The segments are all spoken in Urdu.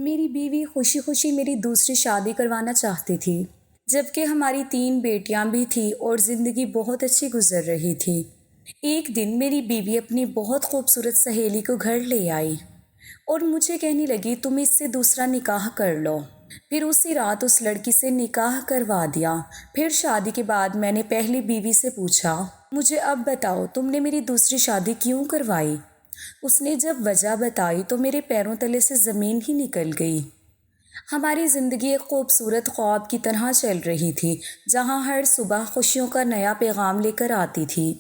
میری بیوی خوشی خوشی میری دوسری شادی کروانا چاہتی تھی، جبکہ ہماری 3 بیٹیاں بھی تھیں اور زندگی بہت اچھی گزر رہی تھی۔ ایک دن میری بیوی اپنی بہت خوبصورت سہیلی کو گھر لے آئی اور مجھے کہنے لگی تم اس سے دوسرا نکاح کر لو۔ پھر اسی رات اس لڑکی سے نکاح کروا دیا۔ پھر شادی کے بعد میں نے پہلی بیوی سے پوچھا، مجھے اب بتاؤ تم نے میری دوسری شادی کیوں کروائی؟ اس نے جب وجہ بتائی تو میرے پیروں تلے سے زمین ہی نکل گئی۔ ہماری زندگی ایک خوبصورت خواب کی طرح چل رہی تھی، جہاں ہر صبح خوشیوں کا نیا پیغام لے کر آتی تھی۔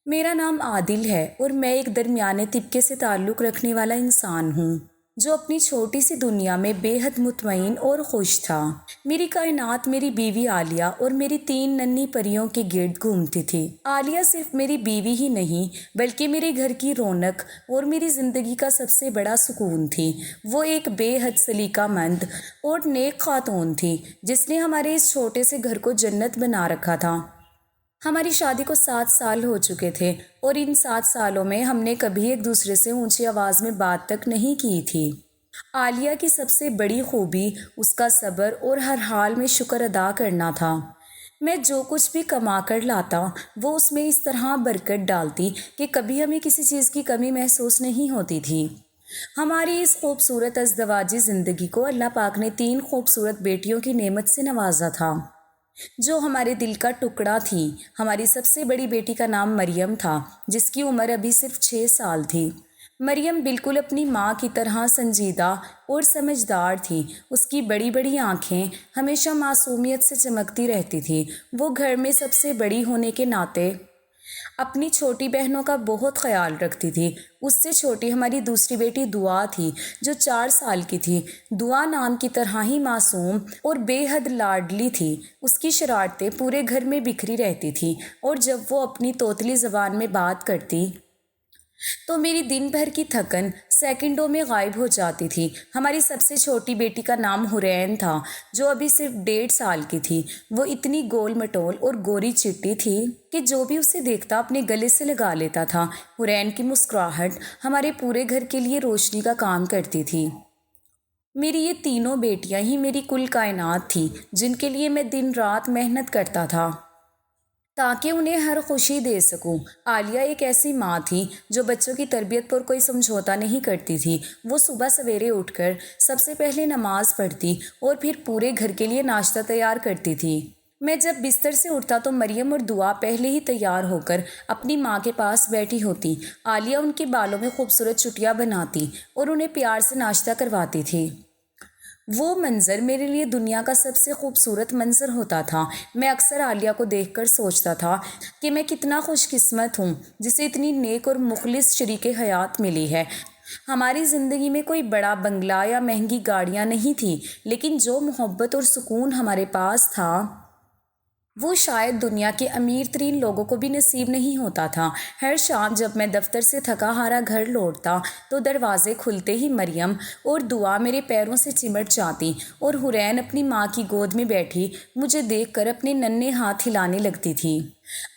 میرا نام عادل ہے اور میں ایک درمیانے طبقے سے تعلق رکھنے والا انسان ہوں، جو اپنی چھوٹی سی دنیا میں بے حد مطمئن اور خوش تھا۔ میری کائنات میری بیوی عالیہ اور میری 3 ننھی پریوں کے گرد گھومتی تھی۔ عالیہ صرف میری بیوی ہی نہیں بلکہ میرے گھر کی رونق اور میری زندگی کا سب سے بڑا سکون تھی۔ وہ ایک بے حد سلیقہ مند اور نیک خاتون تھی، جس نے ہمارے اس چھوٹے سے گھر کو جنت بنا رکھا تھا۔ ہماری شادی کو 7 سال ہو چکے تھے اور ان 7 سالوں میں ہم نے کبھی ایک دوسرے سے اونچی آواز میں بات تک نہیں کی تھی۔ عالیہ کی سب سے بڑی خوبی اس کا صبر اور ہر حال میں شکر ادا کرنا تھا۔ میں جو کچھ بھی کما کر لاتا وہ اس میں اس طرح برکت ڈالتی کہ کبھی ہمیں کسی چیز کی کمی محسوس نہیں ہوتی تھی۔ ہماری اس خوبصورت ازدواجی زندگی کو اللہ پاک نے 3 خوبصورت بیٹیوں کی نعمت سے نوازا تھا، جو ہمارے دل کا ٹکڑا تھی۔ ہماری سب سے بڑی بیٹی کا نام مریم تھا، جس کی عمر ابھی صرف 6 سال تھی۔ مریم بالکل اپنی ماں کی طرح سنجیدہ اور سمجھدار تھی۔ اس کی بڑی بڑی آنکھیں ہمیشہ معصومیت سے چمکتی رہتی تھیں۔ وہ گھر میں سب سے بڑی ہونے کے ناطے اپنی چھوٹی بہنوں کا بہت خیال رکھتی تھی۔ اس سے چھوٹی ہماری دوسری بیٹی دعا تھی، جو 4 سال کی تھی۔ دعا نام کی طرح ہی معصوم اور بے حد لاڈلی تھی۔ اس کی شرارتیں پورے گھر میں بکھری رہتی تھیں اور جب وہ اپنی توتلی زبان میں بات کرتی تو میری دن بھر کی تھکن سیکنڈوں میں غائب ہو جاتی تھی۔ ہماری سب سے چھوٹی بیٹی کا نام حرین تھا، جو ابھی صرف 1.5 سال کی تھی۔ وہ اتنی گول مٹول اور گوری چٹی تھی کہ جو بھی اسے دیکھتا اپنے گلے سے لگا لیتا تھا۔ حرین کی مسکراہٹ ہمارے پورے گھر کے لیے روشنی کا کام کرتی تھی۔ میری یہ تینوں بیٹیاں ہی میری کل کائنات تھیں، جن کے لیے میں دن رات محنت کرتا تھا تاکہ انہیں ہر خوشی دے سکوں۔ عالیہ ایک ایسی ماں تھی جو بچوں کی تربیت پر کوئی سمجھوتا نہیں کرتی تھی۔ وہ صبح سویرے اٹھ کر سب سے پہلے نماز پڑھتی اور پھر پورے گھر کے لیے ناشتہ تیار کرتی تھی۔ میں جب بستر سے اٹھتا تو مریم اور دعا پہلے ہی تیار ہو کر اپنی ماں کے پاس بیٹھی ہوتی۔ عالیہ ان کے بالوں میں خوبصورت چٹیاں بناتی اور انہیں پیار سے ناشتہ کرواتی تھی۔ وہ منظر میرے لیے دنیا کا سب سے خوبصورت منظر ہوتا تھا۔ میں اکثر عالیہ کو دیکھ کر سوچتا تھا کہ میں کتنا خوش قسمت ہوں جسے اتنی نیک اور مخلص شریک حیات ملی ہے۔ ہماری زندگی میں کوئی بڑا بنگلہ یا مہنگی گاڑیاں نہیں تھیں، لیکن جو محبت اور سکون ہمارے پاس تھا وہ شاید دنیا کے امیر ترین لوگوں کو بھی نصیب نہیں ہوتا تھا۔ ہر شام جب میں دفتر سے تھکا ہارا گھر لوٹتا تو دروازے کھلتے ہی مریم اور دعا میرے پیروں سے چمٹ جاتی اور حرین اپنی ماں کی گود میں بیٹھی مجھے دیکھ کر اپنے ننھے ہاتھ ہلانے لگتی تھی۔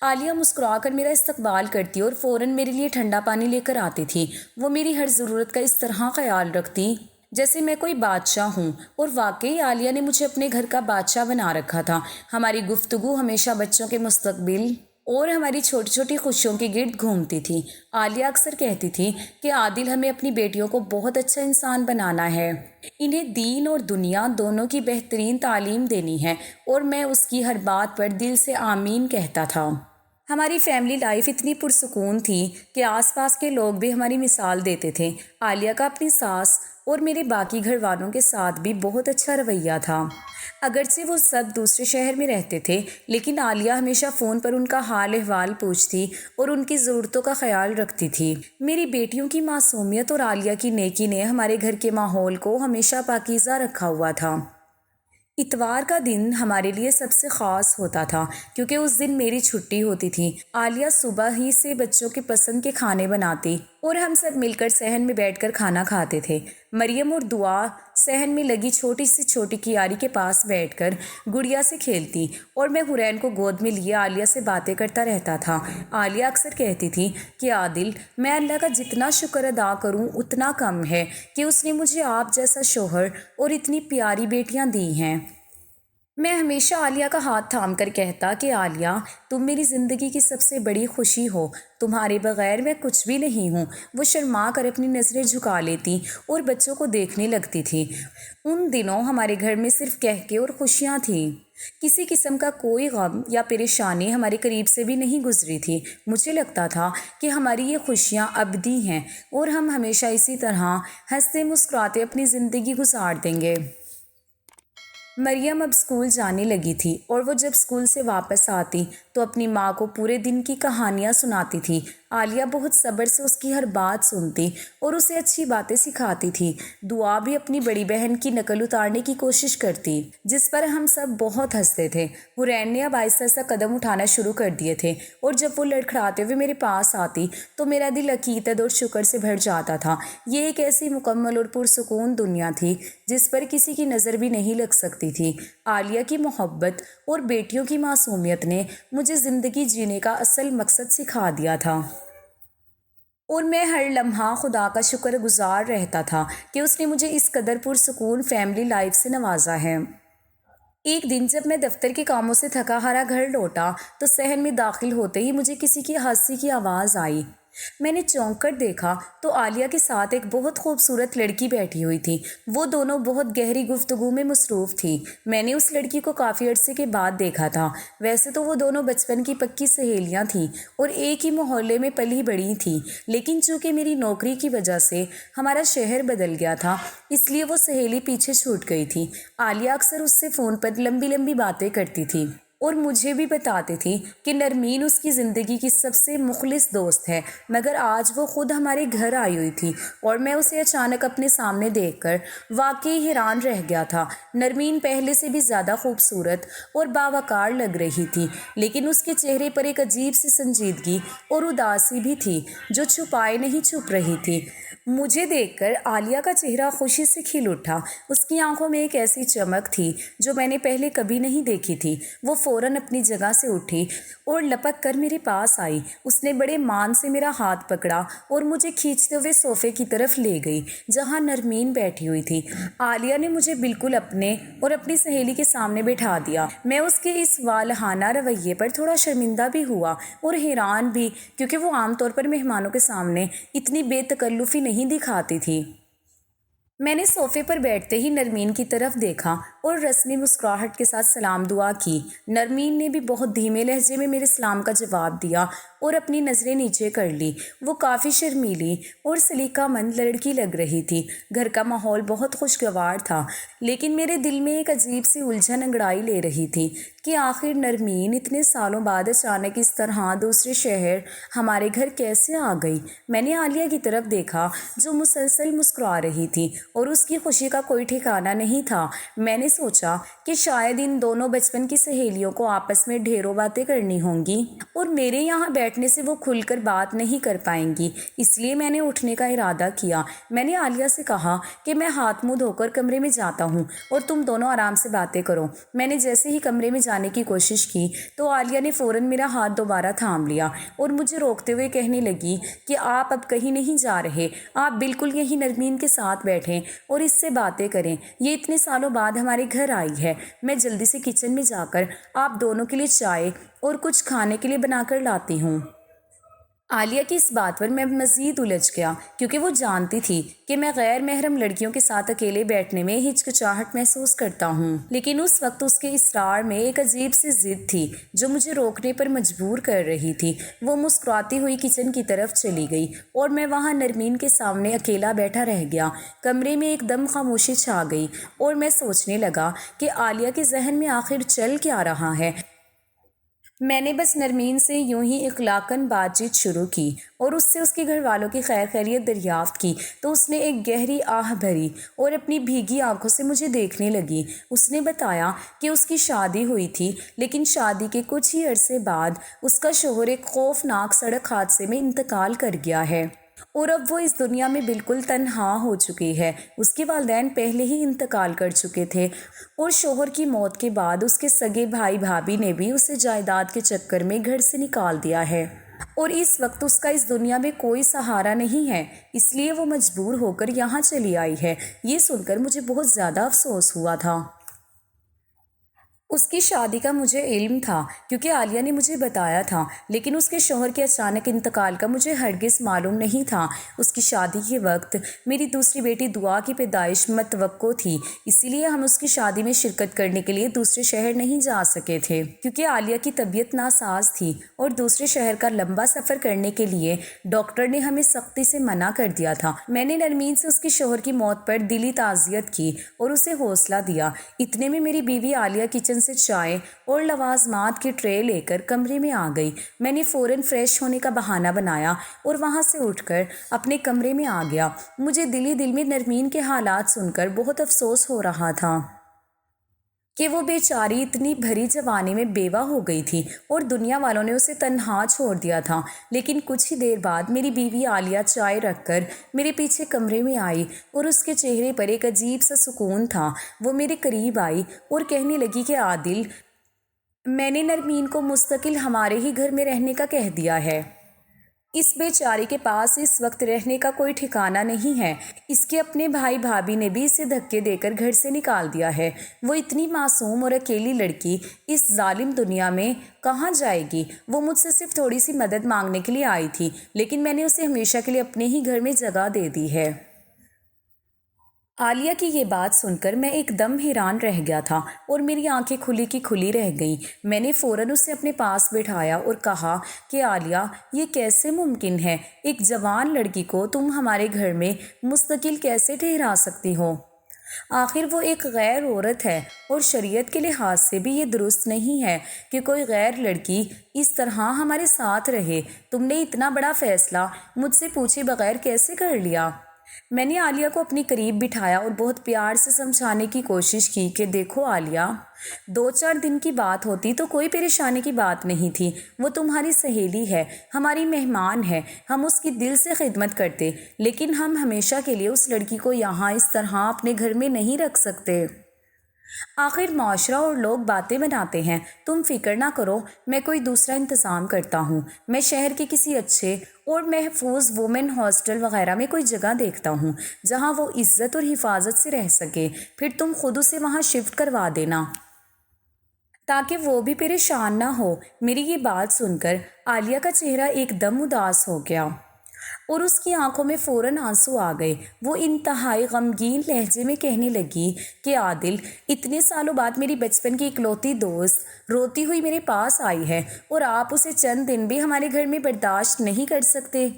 عالیہ مسکرا کر میرا استقبال کرتی اور فوراً میرے لیے ٹھنڈا پانی لے کر آتی تھی۔ وہ میری ہر ضرورت کا اس طرح خیال رکھتی جیسے میں کوئی بادشاہ ہوں، اور واقعی عالیہ نے مجھے اپنے گھر کا بادشاہ بنا رکھا تھا۔ ہماری گفتگو ہمیشہ بچوں کے مستقبل اور ہماری چھوٹی چھوٹی خوشیوں کے گرد گھومتی تھی۔ عالیہ اکثر کہتی تھی کہ عادل ہمیں اپنی بیٹیوں کو بہت اچھا انسان بنانا ہے، انہیں دین اور دنیا دونوں کی بہترین تعلیم دینی ہے، اور میں اس کی ہر بات پر دل سے آمین کہتا تھا۔ ہماری فیملی لائف اتنی پرسکون تھی کہ آس پاس کے لوگ بھی ہماری مثال دیتے تھے۔ عالیہ کا اپنی ساس اور میرے باقی گھر والوں کے ساتھ بھی بہت اچھا رویہ تھا۔ اگرچہ وہ سب دوسرے شہر میں رہتے تھے، لیکن عالیہ ہمیشہ فون پر ان کا حال احوال پوچھتی اور ان کی ضرورتوں کا خیال رکھتی تھی۔ میری بیٹیوں کی معصومیت اور عالیہ کی نیکی نے ہمارے گھر کے ماحول کو ہمیشہ پاکیزہ رکھا ہوا تھا۔ اتوار کا دن ہمارے لیے سب سے خاص ہوتا تھا کیونکہ اس دن میری چھٹی ہوتی تھی۔ عالیہ صبح ہی سے بچوں کے پسند کے کھانے بناتی اور ہم سب مل کر صحن میں بیٹھ کر کھانا کھاتے تھے۔ مریم اور دعا صحن میں لگی چھوٹی کیاری کے پاس بیٹھ کر گڑیا سے کھیلتی اور میں حرین کو گود میں لیے عالیہ سے باتیں کرتا رہتا تھا۔ عالیہ اکثر کہتی تھی کہ عادل، میں اللہ کا جتنا شکر ادا کروں اتنا کم ہے کہ اس نے مجھے آپ جیسا شوہر اور اتنی پیاری بیٹیاں دی ہیں۔ میں ہمیشہ عالیہ کا ہاتھ تھام کر کہتا کہ عالیہ، تم میری زندگی کی سب سے بڑی خوشی ہو، تمہارے بغیر میں کچھ بھی نہیں ہوں۔ وہ شرما کر اپنی نظریں جھکا لیتی اور بچوں کو دیکھنے لگتی تھی۔ ان دنوں ہمارے گھر میں صرف کہکے اور خوشیاں تھیں۔ کسی قسم کا کوئی غم یا پریشانی ہمارے قریب سے بھی نہیں گزری تھی۔ مجھے لگتا تھا کہ ہماری یہ خوشیاں ابدی ہیں اور ہم ہمیشہ اسی طرح ہنستے مسکراتے اپنی زندگی گزار دیں گے۔ مریم اب اسکول جانے لگی تھی اور وہ جب اسکول سے واپس آتی تو اپنی ماں کو پورے دن کی کہانیاں سناتی تھی۔ عالیہ بہت صبر سے اس کی ہر بات سنتی اور اسے اچھی باتیں سکھاتی تھی۔ دعا بھی اپنی بڑی بہن کی نقل اتارنے کی کوشش کرتی، جس پر ہم سب بہت ہنستے تھے۔ حرین نے اب آہستہ آہستہ قدم اٹھانا شروع کر دیے تھے اور جب وہ لڑکھڑاتے ہوئے میرے پاس آتی تو میرا دل عقیدت اور شکر سے بھر جاتا تھا۔ یہ ایک ایسی مکمل اور پرسکون دنیا تھی جس پر کسی کی نظر بھی نہیں لگ سکتی تھی۔ عالیہ کی محبت اور بیٹیوں کی معصومیت نے مجھے زندگی جینے کا اصل مقصد سکھا دیا تھا، اور میں ہر لمحہ خدا کا شکر گزار رہتا تھا کہ اس نے مجھے اس قدر پرسکون فیملی لائف سے نوازا ہے۔ ایک دن جب میں دفتر کے کاموں سے تھکا ہارا گھر لوٹا تو صحن میں داخل ہوتے ہی مجھے کسی کی ہنسی کی آواز آئی۔ میں نے چونک کر دیکھا تو عالیہ کے ساتھ ایک بہت خوبصورت لڑکی بیٹھی ہوئی تھی۔ وہ دونوں بہت گہری گفتگو میں مصروف تھی۔ میں نے اس لڑکی کو کافی عرصے کے بعد دیکھا تھا۔ ویسے تو وہ دونوں بچپن کی پکی سہیلیاں تھیں اور ایک ہی محلے میں پلی بڑھی تھیں، لیکن چونکہ میری نوکری کی وجہ سے ہمارا شہر بدل گیا تھا، اس لیے وہ سہیلی پیچھے چھوٹ گئی تھی۔ عالیہ اکثر اس سے فون پر لمبی لمبی باتیں کرتی تھی اور مجھے بھی بتاتی تھی کہ نرمین اس کی زندگی کی سب سے مخلص دوست ہے، مگر آج وہ خود ہمارے گھر آئی ہوئی تھی اور میں اسے اچانک اپنے سامنے دیکھ کر واقعی حیران رہ گیا تھا۔ نرمین پہلے سے بھی زیادہ خوبصورت اور باوقار لگ رہی تھی، لیکن اس کے چہرے پر ایک عجیب سی سنجیدگی اور اداسی بھی تھی جو چھپائے نہیں چھپ رہی تھی۔ مجھے دیکھ کر عالیہ کا چہرہ خوشی سے کھل اٹھا۔ اس کی آنکھوں میں ایک ایسی چمک تھی جو میں نے پہلے کبھی نہیں دیکھی تھی۔ وہ فوراً اپنی جگہ سے اٹھی اور لپک کر میرے پاس آئی۔ اس نے بڑے مان سے میرا ہاتھ پکڑا اور مجھے کھینچتے ہوئے صوفے کی طرف لے گئی جہاں نرمین بیٹھی ہوئی تھی۔ عالیہ نے مجھے بالکل اپنے اور اپنی سہیلی کے سامنے بٹھا دیا۔ میں اس کے اس والہانہ رویے پر تھوڑا شرمندہ بھی ہوا اور حیران بھی، کیونکہ وہ عام طور پر مہمانوں کے سامنے اتنی بے تکلفی نہیں دکھاتی تھی۔ میں نے صوفے پر بیٹھتے ہی نرمین کی طرف دیکھا اور رسمی مسکراہٹ کے ساتھ سلام دعا کی۔ نرمین نے بھی بہت دھیمے لہجے میں میرے سلام کا جواب دیا اور اپنی نظریں نیچے کر لی۔ وہ کافی شرمیلی اور سلیقہ مند لڑکی لگ رہی تھی۔ گھر کا ماحول بہت خوشگوار تھا، لیکن میرے دل میں ایک عجیب سی الجھن انگڑائی لے رہی تھی کہ آخر نرمین اتنے سالوں بعد اچانک اس طرح دوسرے شہر ہمارے گھر کیسے آ گئی۔ میں نے عالیہ کی طرف دیکھا جو مسلسل مسکرا رہی تھی اور اس کی خوشی کا کوئی ٹھکانہ نہیں تھا۔ میں نے سوچا کہ شاید ان دونوں بچپن کی سہیلیوں کو آپس میں ڈھیروں باتیں کرنی ہوں گی اور میرے یہاں بیٹھنے سے وہ کھل کر بات نہیں کر پائیں گی، اس لیے میں نے اٹھنے کا ارادہ کیا۔ میں نے عالیہ سے کہا کہ میں ہاتھ منہ دھو کر کمرے میں جاتا ہوں اور تم دونوں آرام سے باتیں کرو۔ میں نے جیسے ہی کمرے میں جانے کی کوشش کی تو عالیہ نے فوراً میرا ہاتھ دوبارہ تھام لیا اور مجھے روکتے ہوئے کہنے لگی کہ آپ اب کہیں نہیں جا رہے، آپ بالکل یہیں نرمین کے ساتھ بیٹھیں اور اس سے باتیں کریں۔ یہ اتنے سالوں بعد ہمارے گھر آئی ہے، میں جلدی سے کچن میں جا کر آپ دونوں کے لیے چائے اور کچھ کھانے کے لیے بنا کر لاتی ہوں۔ عالیہ کی اس بات پر میں مزید الجھ گیا، کیونکہ وہ جانتی تھی کہ میں غیر محرم لڑکیوں کے ساتھ اکیلے بیٹھنے میں ہچکچاہٹ محسوس کرتا ہوں، لیکن اس وقت اس کے اصرار میں ایک عجیب سی ضد تھی جو مجھے روکنے پر مجبور کر رہی تھی۔ وہ مسکراتی ہوئی کچن کی طرف چلی گئی اور میں وہاں نرمین کے سامنے اکیلا بیٹھا رہ گیا۔ کمرے میں ایک دم خاموشی چھا گئی اور میں سوچنے لگا کہ عالیہ کے ذہن میں آخر چل کیا رہا ہے۔ میں نے بس نرمین سے یوں ہی اخلاقاً بات چیت شروع کی اور اس سے اس کے گھر والوں کی خیر خیریت دریافت کی تو اس نے ایک گہری آہ بھری اور اپنی بھیگی آنکھوں سے مجھے دیکھنے لگی۔ اس نے بتایا کہ اس کی شادی ہوئی تھی، لیکن شادی کے کچھ ہی عرصے بعد اس کا شوہر ایک خوفناک سڑک حادثے میں انتقال کر گیا ہے اور اب وہ اس دنیا میں بالکل تنہا ہو چکی ہے۔ اس کے والدین پہلے ہی انتقال کر چکے تھے اور شوہر کی موت کے بعد اس کے سگے بھائی بھابھی نے بھی اسے جائیداد کے چکر میں گھر سے نکال دیا ہے، اور اس وقت اس کا اس دنیا میں کوئی سہارا نہیں ہے، اس لیے وہ مجبور ہو کر یہاں چلی آئی ہے۔ یہ سن کر مجھے بہت زیادہ افسوس ہوا تھا۔ اس کی شادی کا مجھے علم تھا کیونکہ عالیہ نے مجھے بتایا تھا، لیکن اس کے شوہر کے اچانک انتقال کا مجھے ہرگز معلوم نہیں تھا۔ اس کی شادی کے وقت میری دوسری بیٹی دعا کی پیدائش متوقع تھی، اسی لیے ہم اس کی شادی میں شرکت کرنے کے لیے دوسرے شہر نہیں جا سکے تھے کیونکہ عالیہ کی طبیعت ناساز تھی اور دوسرے شہر کا لمبا سفر کرنے کے لیے ڈاکٹر نے ہمیں سختی سے منع کر دیا تھا۔ میں نے نرمین سے اس کے شوہر کی موت پر دلی تعزیت کی اور اسے حوصلہ دیا۔ اتنے میں میری بیوی عالیہ کچن سے چائے اور لوازمات کی ٹرے لے کر کمرے میں آ گئی۔ میں نے فوراً فریش ہونے کا بہانہ بنایا اور وہاں سے اٹھ کر اپنے کمرے میں آ گیا۔ مجھے دل میں نرمین کے حالات سن کر بہت افسوس ہو رہا تھا کہ وہ بیچاری اتنی بھری جوانی میں بیوہ ہو گئی تھی اور دنیا والوں نے اسے تنہا چھوڑ دیا تھا۔ لیکن کچھ ہی دیر بعد میری بیوی عالیہ چائے رکھ کر میرے پیچھے کمرے میں آئی اور اس کے چہرے پر ایک عجیب سا سکون تھا۔ وہ میرے قریب آئی اور کہنے لگی کہ عادل، میں نے نرمین کو مستقل ہمارے ہی گھر میں رہنے کا کہہ دیا ہے۔ اس بیچاری کے پاس اس وقت رہنے کا کوئی ٹھکانہ نہیں ہے۔ اس کے اپنے بھائی بھابھی نے بھی اسے دھکے دے کر گھر سے نکال دیا ہے۔ وہ اتنی معصوم اور اکیلی لڑکی اس ظالم دنیا میں کہاں جائے گی؟ وہ مجھ سے صرف تھوڑی سی مدد مانگنے کے لیے آئی تھی، لیکن میں نے اسے ہمیشہ کے لیے اپنے ہی گھر میں جگہ دے دی ہے۔ عالیہ کی یہ بات سن کر میں ایک دم حیران رہ گیا تھا اور میری آنکھیں کھلی کی کھلی رہ گئیں۔ میں نے فوراً اسے اپنے پاس بٹھایا اور کہا کہ عالیہ، یہ کیسے ممکن ہے؟ ایک جوان لڑکی کو تم ہمارے گھر میں مستقل کیسے ٹھہرا سکتی ہو؟ آخر وہ ایک غیر عورت ہے اور شریعت کے لحاظ سے بھی یہ درست نہیں ہے کہ کوئی غیر لڑکی اس طرح ہمارے ساتھ رہے۔ تم نے اتنا بڑا فیصلہ مجھ سے پوچھے بغیر کیسے کر لیا؟ میں نے عالیہ کو اپنی قریب بٹھایا اور بہت پیار سے سمجھانے کی کوشش کی کہ دیکھو عالیہ، 2-4 دن کی بات ہوتی تو کوئی پریشانی کی بات نہیں تھی۔ وہ تمہاری سہیلی ہے، ہماری مہمان ہے، ہم اس کی دل سے خدمت کرتے، لیکن ہم ہمیشہ کے لیے اس لڑکی کو یہاں اس طرح اپنے گھر میں نہیں رکھ سکتے۔ آخر معاشرہ اور لوگ باتیں بناتے ہیں۔ تم فکر نہ کرو، میں کوئی دوسرا انتظام کرتا ہوں۔ میں شہر کے کسی اچھے اور محفوظ وومن ہاسٹل وغیرہ میں کوئی جگہ دیکھتا ہوں جہاں وہ عزت اور حفاظت سے رہ سکے، پھر تم خود اسے وہاں شفٹ کروا دینا تاکہ وہ بھی پریشان نہ ہو۔ میری یہ بات سن کر عالیہ کا چہرہ ایک دم اداس ہو گیا اور اس کی آنکھوں میں فوراً آنسو آ گئے۔ وہ انتہائی غمگین لہجے میں کہنے لگی کہ عادل، اتنے سالوں بعد میری بچپن کی اکلوتی دوست روتی ہوئی میرے پاس آئی ہے اور آپ اسے چند دن بھی ہمارے گھر میں برداشت نہیں کر سکتے؟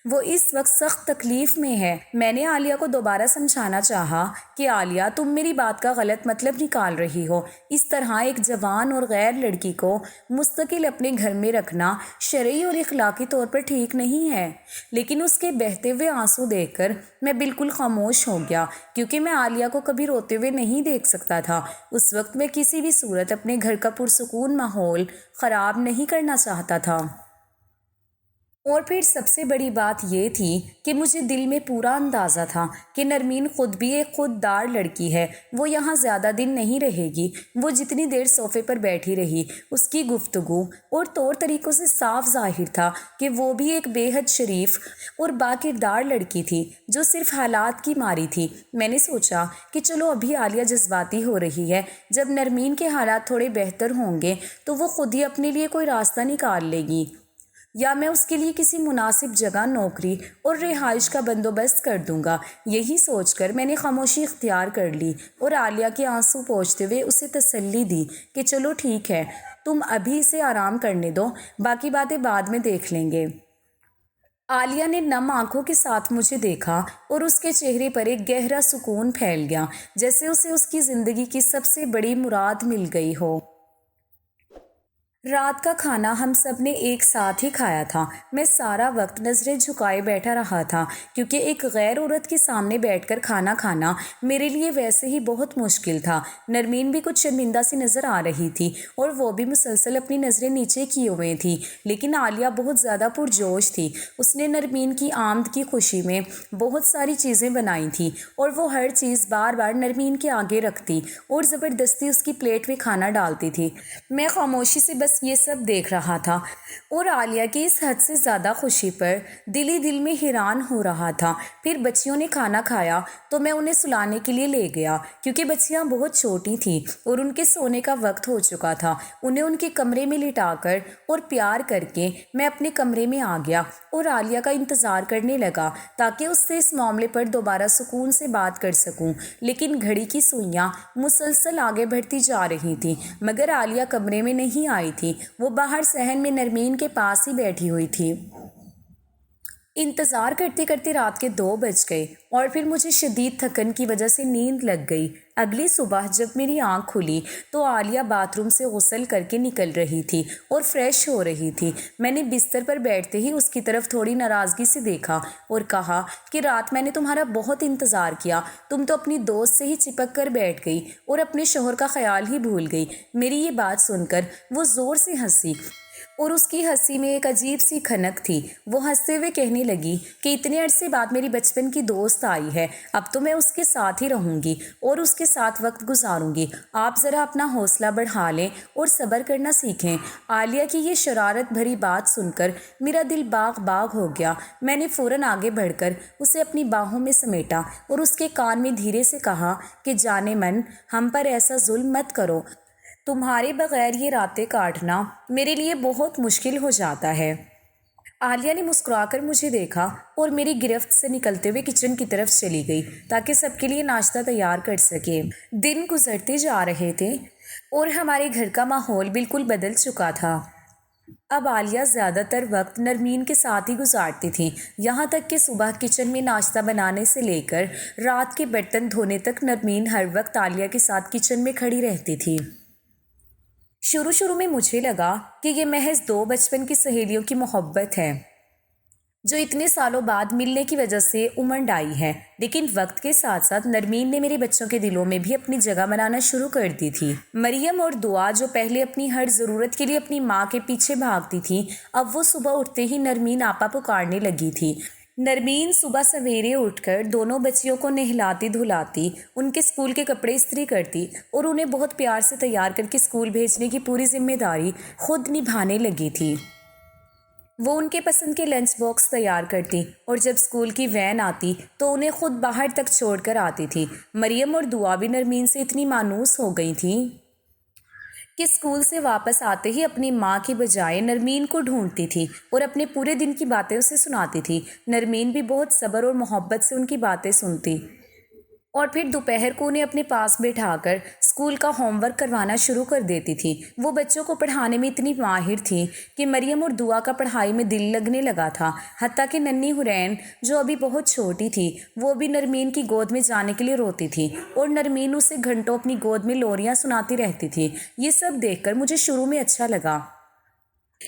وہ اس وقت سخت تکلیف میں ہے۔ میں نے عالیہ کو دوبارہ سمجھانا چاہا کہ عالیہ، تم میری بات کا غلط مطلب نکال رہی ہو۔ اس طرح ایک جوان اور غیر لڑکی کو مستقل اپنے گھر میں رکھنا شرعی اور اخلاقی طور پر ٹھیک نہیں ہے۔ لیکن اس کے بہتے ہوئے آنسو دیکھ کر میں بالکل خاموش ہو گیا کیونکہ میں عالیہ کو کبھی روتے ہوئے نہیں دیکھ سکتا تھا۔ اس وقت میں کسی بھی صورت اپنے گھر کا پرسکون ماحول خراب نہیں کرنا چاہتا تھا۔ اور پھر سب سے بڑی بات یہ تھی کہ مجھے دل میں پورا اندازہ تھا کہ نرمین خود بھی ایک خوددار لڑکی ہے۔ وہ یہاں زیادہ دن نہیں رہے گی۔ وہ جتنی دیر صوفے پر بیٹھی رہی، اس کی گفتگو اور طور طریقوں سے صاف ظاہر تھا کہ وہ بھی ایک بے حد شریف اور باکردار لڑکی تھی جو صرف حالات کی ماری تھی۔ میں نے سوچا کہ چلو ابھی عالیہ جذباتی ہو رہی ہے، جب نرمین کے حالات تھوڑے بہتر ہوں گے تو وہ خود ہی اپنے لیے کوئی راستہ نکال لے گی، یا میں اس کے لیے کسی مناسب جگہ نوکری اور رہائش کا بندوبست کر دوں گا۔ یہی سوچ کر میں نے خاموشی اختیار کر لی اور عالیہ کے آنسو پوچھتے ہوئے اسے تسلی دی کہ چلو ٹھیک ہے، تم ابھی اسے آرام کرنے دو، باقی باتیں بعد میں دیکھ لیں گے۔ عالیہ نے نم آنکھوں کے ساتھ مجھے دیکھا اور اس کے چہرے پر ایک گہرا سکون پھیل گیا، جیسے اسے اس کی زندگی کی سب سے بڑی مراد مل گئی ہو۔ رات کا کھانا ہم سب نے ایک ساتھ ہی کھایا تھا۔ میں سارا وقت نظریں جھکائے بیٹھا رہا تھا کیونکہ ایک غیر عورت کے سامنے بیٹھ کر کھانا کھانا میرے لیے ویسے ہی بہت مشکل تھا۔ نرمین بھی کچھ شرمندہ سی نظر آ رہی تھی اور وہ بھی مسلسل اپنی نظریں نیچے کیے ہوئے تھی، لیکن عالیہ بہت زیادہ پرجوش تھی۔ اس نے نرمین کی آمد کی خوشی میں بہت ساری چیزیں بنائی تھیں اور وہ ہر چیز بار بار نرمین کے آگے رکھتی اور زبردستی اس کی پلیٹ میں کھانا ڈالتی تھی۔ میں خاموشی سے بس یہ سب دیکھ رہا تھا اور عالیہ کی اس حد سے زیادہ خوشی پر دل ہی دل میں حیران ہو رہا تھا۔ پھر بچیوں نے کھانا کھایا تو میں انہیں سلانے کے لیے لے گیا کیونکہ بچیاں بہت چھوٹی تھیں اور ان کے سونے کا وقت ہو چکا تھا۔ انہیں ان کے کمرے میں لٹا کر اور پیار کر کے میں اپنے کمرے میں آ گیا اور عالیہ کا انتظار کرنے لگا تاکہ اس سے اس معاملے پر دوبارہ سکون سے بات کر سکوں، لیکن گھڑی کی سوئیاں مسلسل آگے بڑھتی جا رہی تھیں مگر عالیہ کمرے میں نہیں آئی تھی۔ وہ باہر صحن میں نرمین کے پاس ہی بیٹھی ہوئی تھی۔ انتظار کرتے کرتے رات کے 2 بج گئے اور پھر مجھے شدید تھکن کی وجہ سے نیند لگ گئی۔ اگلی صبح جب میری آنکھ کھلی تو عالیہ باتھ روم سے غسل کر کے نکل رہی تھی اور فریش ہو رہی تھی۔ میں نے بستر پر بیٹھتے ہی اس کی طرف تھوڑی ناراضگی سے دیکھا اور کہا کہ رات میں نے تمہارا بہت انتظار کیا، تم تو اپنی دوست سے ہی چپک کر بیٹھ گئی اور اپنے شوہر کا خیال ہی بھول گئی۔ میری یہ بات سن کر وہ زور سے ہنسی اور اس کی ہنسی میں ایک عجیب سی کھنک تھی۔ وہ ہنستے ہوئے کہنے لگی کہ اتنے عرصے بعد میری بچپن کی دوست آئی ہے، اب تو میں اس کے ساتھ ہی رہوں گی اور اس کے ساتھ وقت گزاروں گی۔ آپ ذرا اپنا حوصلہ بڑھا لیں اور صبر کرنا سیکھیں۔ عالیہ کی یہ شرارت بھری بات سن کر میرا دل باغ باغ ہو گیا۔ میں نے فوراً آگے بڑھ کر اسے اپنی باہوں میں سمیٹا اور اس کے کان میں دھیرے سے کہا کہ جانے من، ہم پر ایسا ظلم مت کرو، تمہارے بغیر یہ راتیں کاٹنا میرے لیے بہت مشکل ہو جاتا ہے۔ عالیہ نے مسکرا کر مجھے دیکھا اور میری گرفت سے نکلتے ہوئے کچن کی طرف چلی گئی تاکہ سب کے لیے ناشتہ تیار کر سکے۔ دن گزرتے جا رہے تھے اور ہمارے گھر کا ماحول بالکل بدل چکا تھا۔ اب عالیہ زیادہ تر وقت نرمین کے ساتھ ہی گزارتی تھی، یہاں تک کہ صبح کچن میں ناشتہ بنانے سے لے کر رات کے برتن دھونے تک نرمین ہر وقت عالیہ کے ساتھ کچن میں کھڑی رہتی تھی۔ شروع میں مجھے لگا کہ یہ محض 2 بچپن کی سہیلیوں کی محبت ہے جو اتنے سالوں بعد ملنے کی وجہ سے امنڈ آئی ہے، لیکن وقت کے ساتھ ساتھ نرمین نے میرے بچوں کے دلوں میں بھی اپنی جگہ بنانا شروع کر دی تھی۔ مریم اور دعا جو پہلے اپنی ہر ضرورت کے لیے اپنی ماں کے پیچھے بھاگتی تھی، اب وہ صبح اٹھتے ہی نرمین آپا پکارنے لگی تھی۔ نرمین صبح سویرے اٹھ کر دونوں بچیوں کو نہلاتی دھلاتی، ان کے اسکول کے کپڑے استری کرتی اور انہیں بہت پیار سے تیار کر کے اسکول بھیجنے کی پوری ذمہ داری خود نبھانے لگی تھی۔ وہ ان کے پسند کے لنچ باکس تیار کرتی اور جب اسکول کی وین آتی تو انہیں خود باہر تک چھوڑ کر آتی تھی۔ مریم اور دعا بھی نرمین سے اتنی مانوس ہو گئی تھیں کہ اسکول سے واپس آتے ہی اپنی ماں کی بجائے نرمین کو ڈھونڈتی تھی اور اپنے پورے دن کی باتیں اسے سناتی تھی۔ نرمین بھی بہت صبر اور محبت سے ان کی باتیں سنتی اور پھر دوپہر کو انہیں اپنے پاس بٹھا کر اسکول کا ہوم ورک کروانا شروع کر دیتی تھی۔ وہ بچوں کو پڑھانے میں اتنی ماہر تھی کہ مریم اور دعا کا پڑھائی میں دل لگنے لگا تھا، حتیٰ کہ ننھی حرین جو ابھی بہت چھوٹی تھی وہ بھی نرمین کی گود میں جانے کے لیے روتی تھی اور نرمین اسے گھنٹوں اپنی گود میں لوریاں سناتی رہتی تھی۔ یہ سب دیکھ کر مجھے شروع میں اچھا لگا،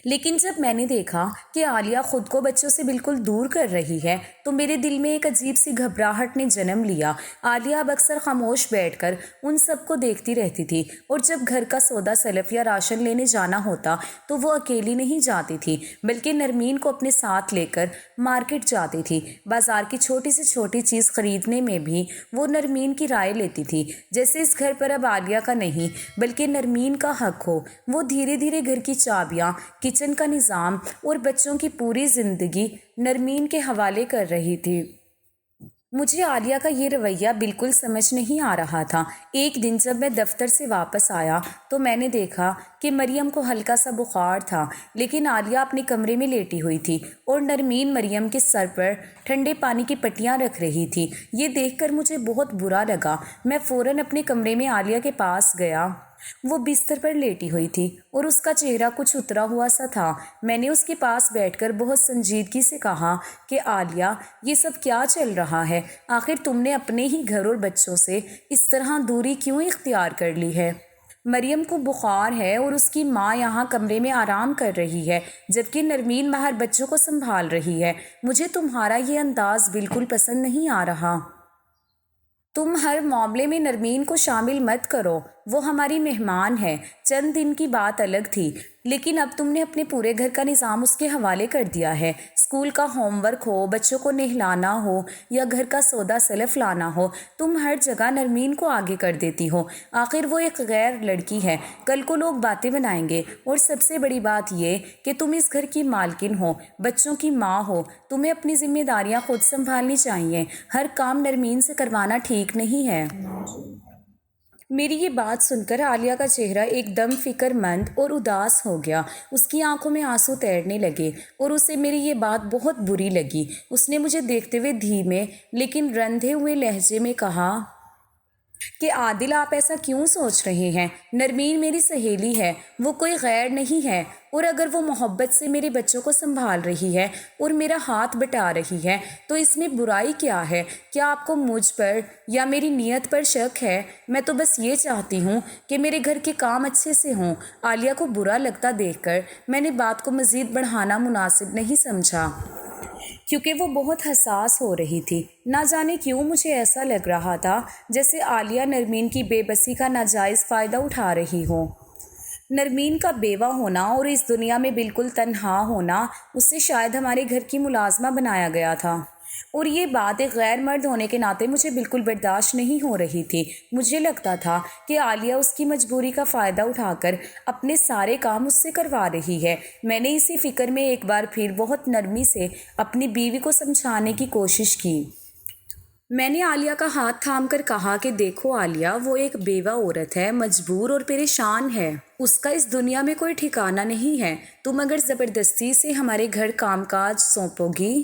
لیکن جب میں نے دیکھا کہ عالیہ خود کو بچوں سے بالکل دور کر رہی ہے تو میرے دل میں ایک عجیب سی گھبراہٹ نے جنم لیا۔ عالیہ اب اکثر خاموش بیٹھ کر ان سب کو دیکھتی رہتی تھی اور جب گھر کا سودا سلف یا راشن لینے جانا ہوتا تو وہ اکیلی نہیں جاتی تھی بلکہ نرمین کو اپنے ساتھ لے کر مارکیٹ جاتی تھی۔ بازار کی چھوٹی سے چھوٹی چیز خریدنے میں بھی وہ نرمین کی رائے لیتی تھی، جیسے اس گھر پر اب عالیہ کا نہیں بلکہ نرمین کا حق ہو۔ وہ دھیرے دھیرے گھر کی چابیاں، کچن کا نظام اور بچوں کی پوری زندگی نرمین کے حوالے کر رہی تھی۔ مجھے عالیہ کا یہ رویہ بالکل سمجھ نہیں آ رہا تھا۔ ایک دن جب میں دفتر سے واپس آیا تو میں نے دیکھا کہ مریم کو ہلکا سا بخار تھا، لیکن عالیہ اپنے کمرے میں لیٹی ہوئی تھی اور نرمین مریم کے سر پر ٹھنڈے پانی کی پٹیاں رکھ رہی تھی۔ یہ دیکھ کر مجھے بہت برا لگا۔ میں فوراً اپنے کمرے میں عالیہ کے پاس گیا۔ وہ بستر پر لیٹی ہوئی تھی اور اس کا چہرہ کچھ اترا ہوا سا تھا۔ میں نے اس کے پاس بیٹھ کر بہت سنجیدگی سے کہا کہ عالیہ، یہ سب کیا چل رہا ہے؟ آخر تم نے اپنے ہی گھر اور بچوں سے اس طرح دوری کیوں اختیار کر لی ہے؟ مریم کو بخار ہے اور اس کی ماں یہاں کمرے میں آرام کر رہی ہے جبکہ نرمین باہر بچوں کو سنبھال رہی ہے۔ مجھے تمہارا یہ انداز بالکل پسند نہیں آ رہا۔ تم ہر معاملے میں نرمین کو شامل مت کرو، وہ ہماری مہمان ہے۔ چند دن کی بات الگ تھی، لیکن اب تم نے اپنے پورے گھر کا نظام اس کے حوالے کر دیا ہے۔ اسکول کا ہوم ورک ہو، بچوں کو نہلانا ہو یا گھر کا سودا سلف لانا ہو، تم ہر جگہ نرمین کو آگے کر دیتی ہو۔ آخر وہ ایک غیر لڑکی ہے، کل کو لوگ باتیں بنائیں گے۔ اور سب سے بڑی بات یہ کہ تم اس گھر کی مالکن ہو، بچوں کی ماں ہو، تمہیں اپنی ذمہ داریاں خود سنبھالنی چاہیے۔ ہر کام نرمین سے کروانا ٹھیک نہیں ہے۔ میری یہ بات سن کر عالیہ کا چہرہ ایک دم فکر مند اور اداس ہو گیا۔ اس کی آنکھوں میں آنسو تیرنے لگے اور اسے میری یہ بات بہت بری لگی۔ اس نے مجھے دیکھتے ہوئے دھیمے لیکن رندھے ہوئے لہجے میں کہا کہ عادل، آپ ایسا کیوں سوچ رہے ہیں؟ نرمین میری سہیلی ہے، وہ کوئی غیر نہیں ہے، اور اگر وہ محبت سے میرے بچوں کو سنبھال رہی ہے اور میرا ہاتھ بٹا رہی ہے تو اس میں برائی کیا ہے؟ کیا آپ کو مجھ پر یا میری نیت پر شک ہے؟ میں تو بس یہ چاہتی ہوں کہ میرے گھر کے کام اچھے سے ہوں۔ عالیہ کو برا لگتا دیکھ کر میں نے بات کو مزید بڑھانا مناسب نہیں سمجھا، کیونکہ وہ بہت حساس ہو رہی تھی۔ نہ جانے کیوں مجھے ایسا لگ رہا تھا جیسے عالیہ نرمین کی بے بسی کا ناجائز فائدہ اٹھا رہی ہو۔ نرمین کا بیوہ ہونا اور اس دنیا میں بالکل تنہا ہونا اسے شاید ہمارے گھر کی ملازمہ بنایا گیا تھا، اور یہ بات ایک غیر مرد ہونے کے ناطے مجھے بالکل برداشت نہیں ہو رہی تھی۔ مجھے لگتا تھا کہ عالیہ اس کی مجبوری کا فائدہ اٹھا کر اپنے سارے کام اس سے کروا رہی ہے۔ میں نے اسی فکر میں ایک بار پھر بہت نرمی سے اپنی بیوی کو سمجھانے کی کوشش کی۔ میں نے عالیہ کا ہاتھ تھام کر کہا کہ دیکھو عالیہ، وہ ایک بیوہ عورت ہے، مجبور اور پریشان ہے، اس کا اس دنیا میں کوئی ٹھکانہ نہیں ہے۔ تم اگر زبردستی سے ہمارے گھر کام کاج سونپو گی،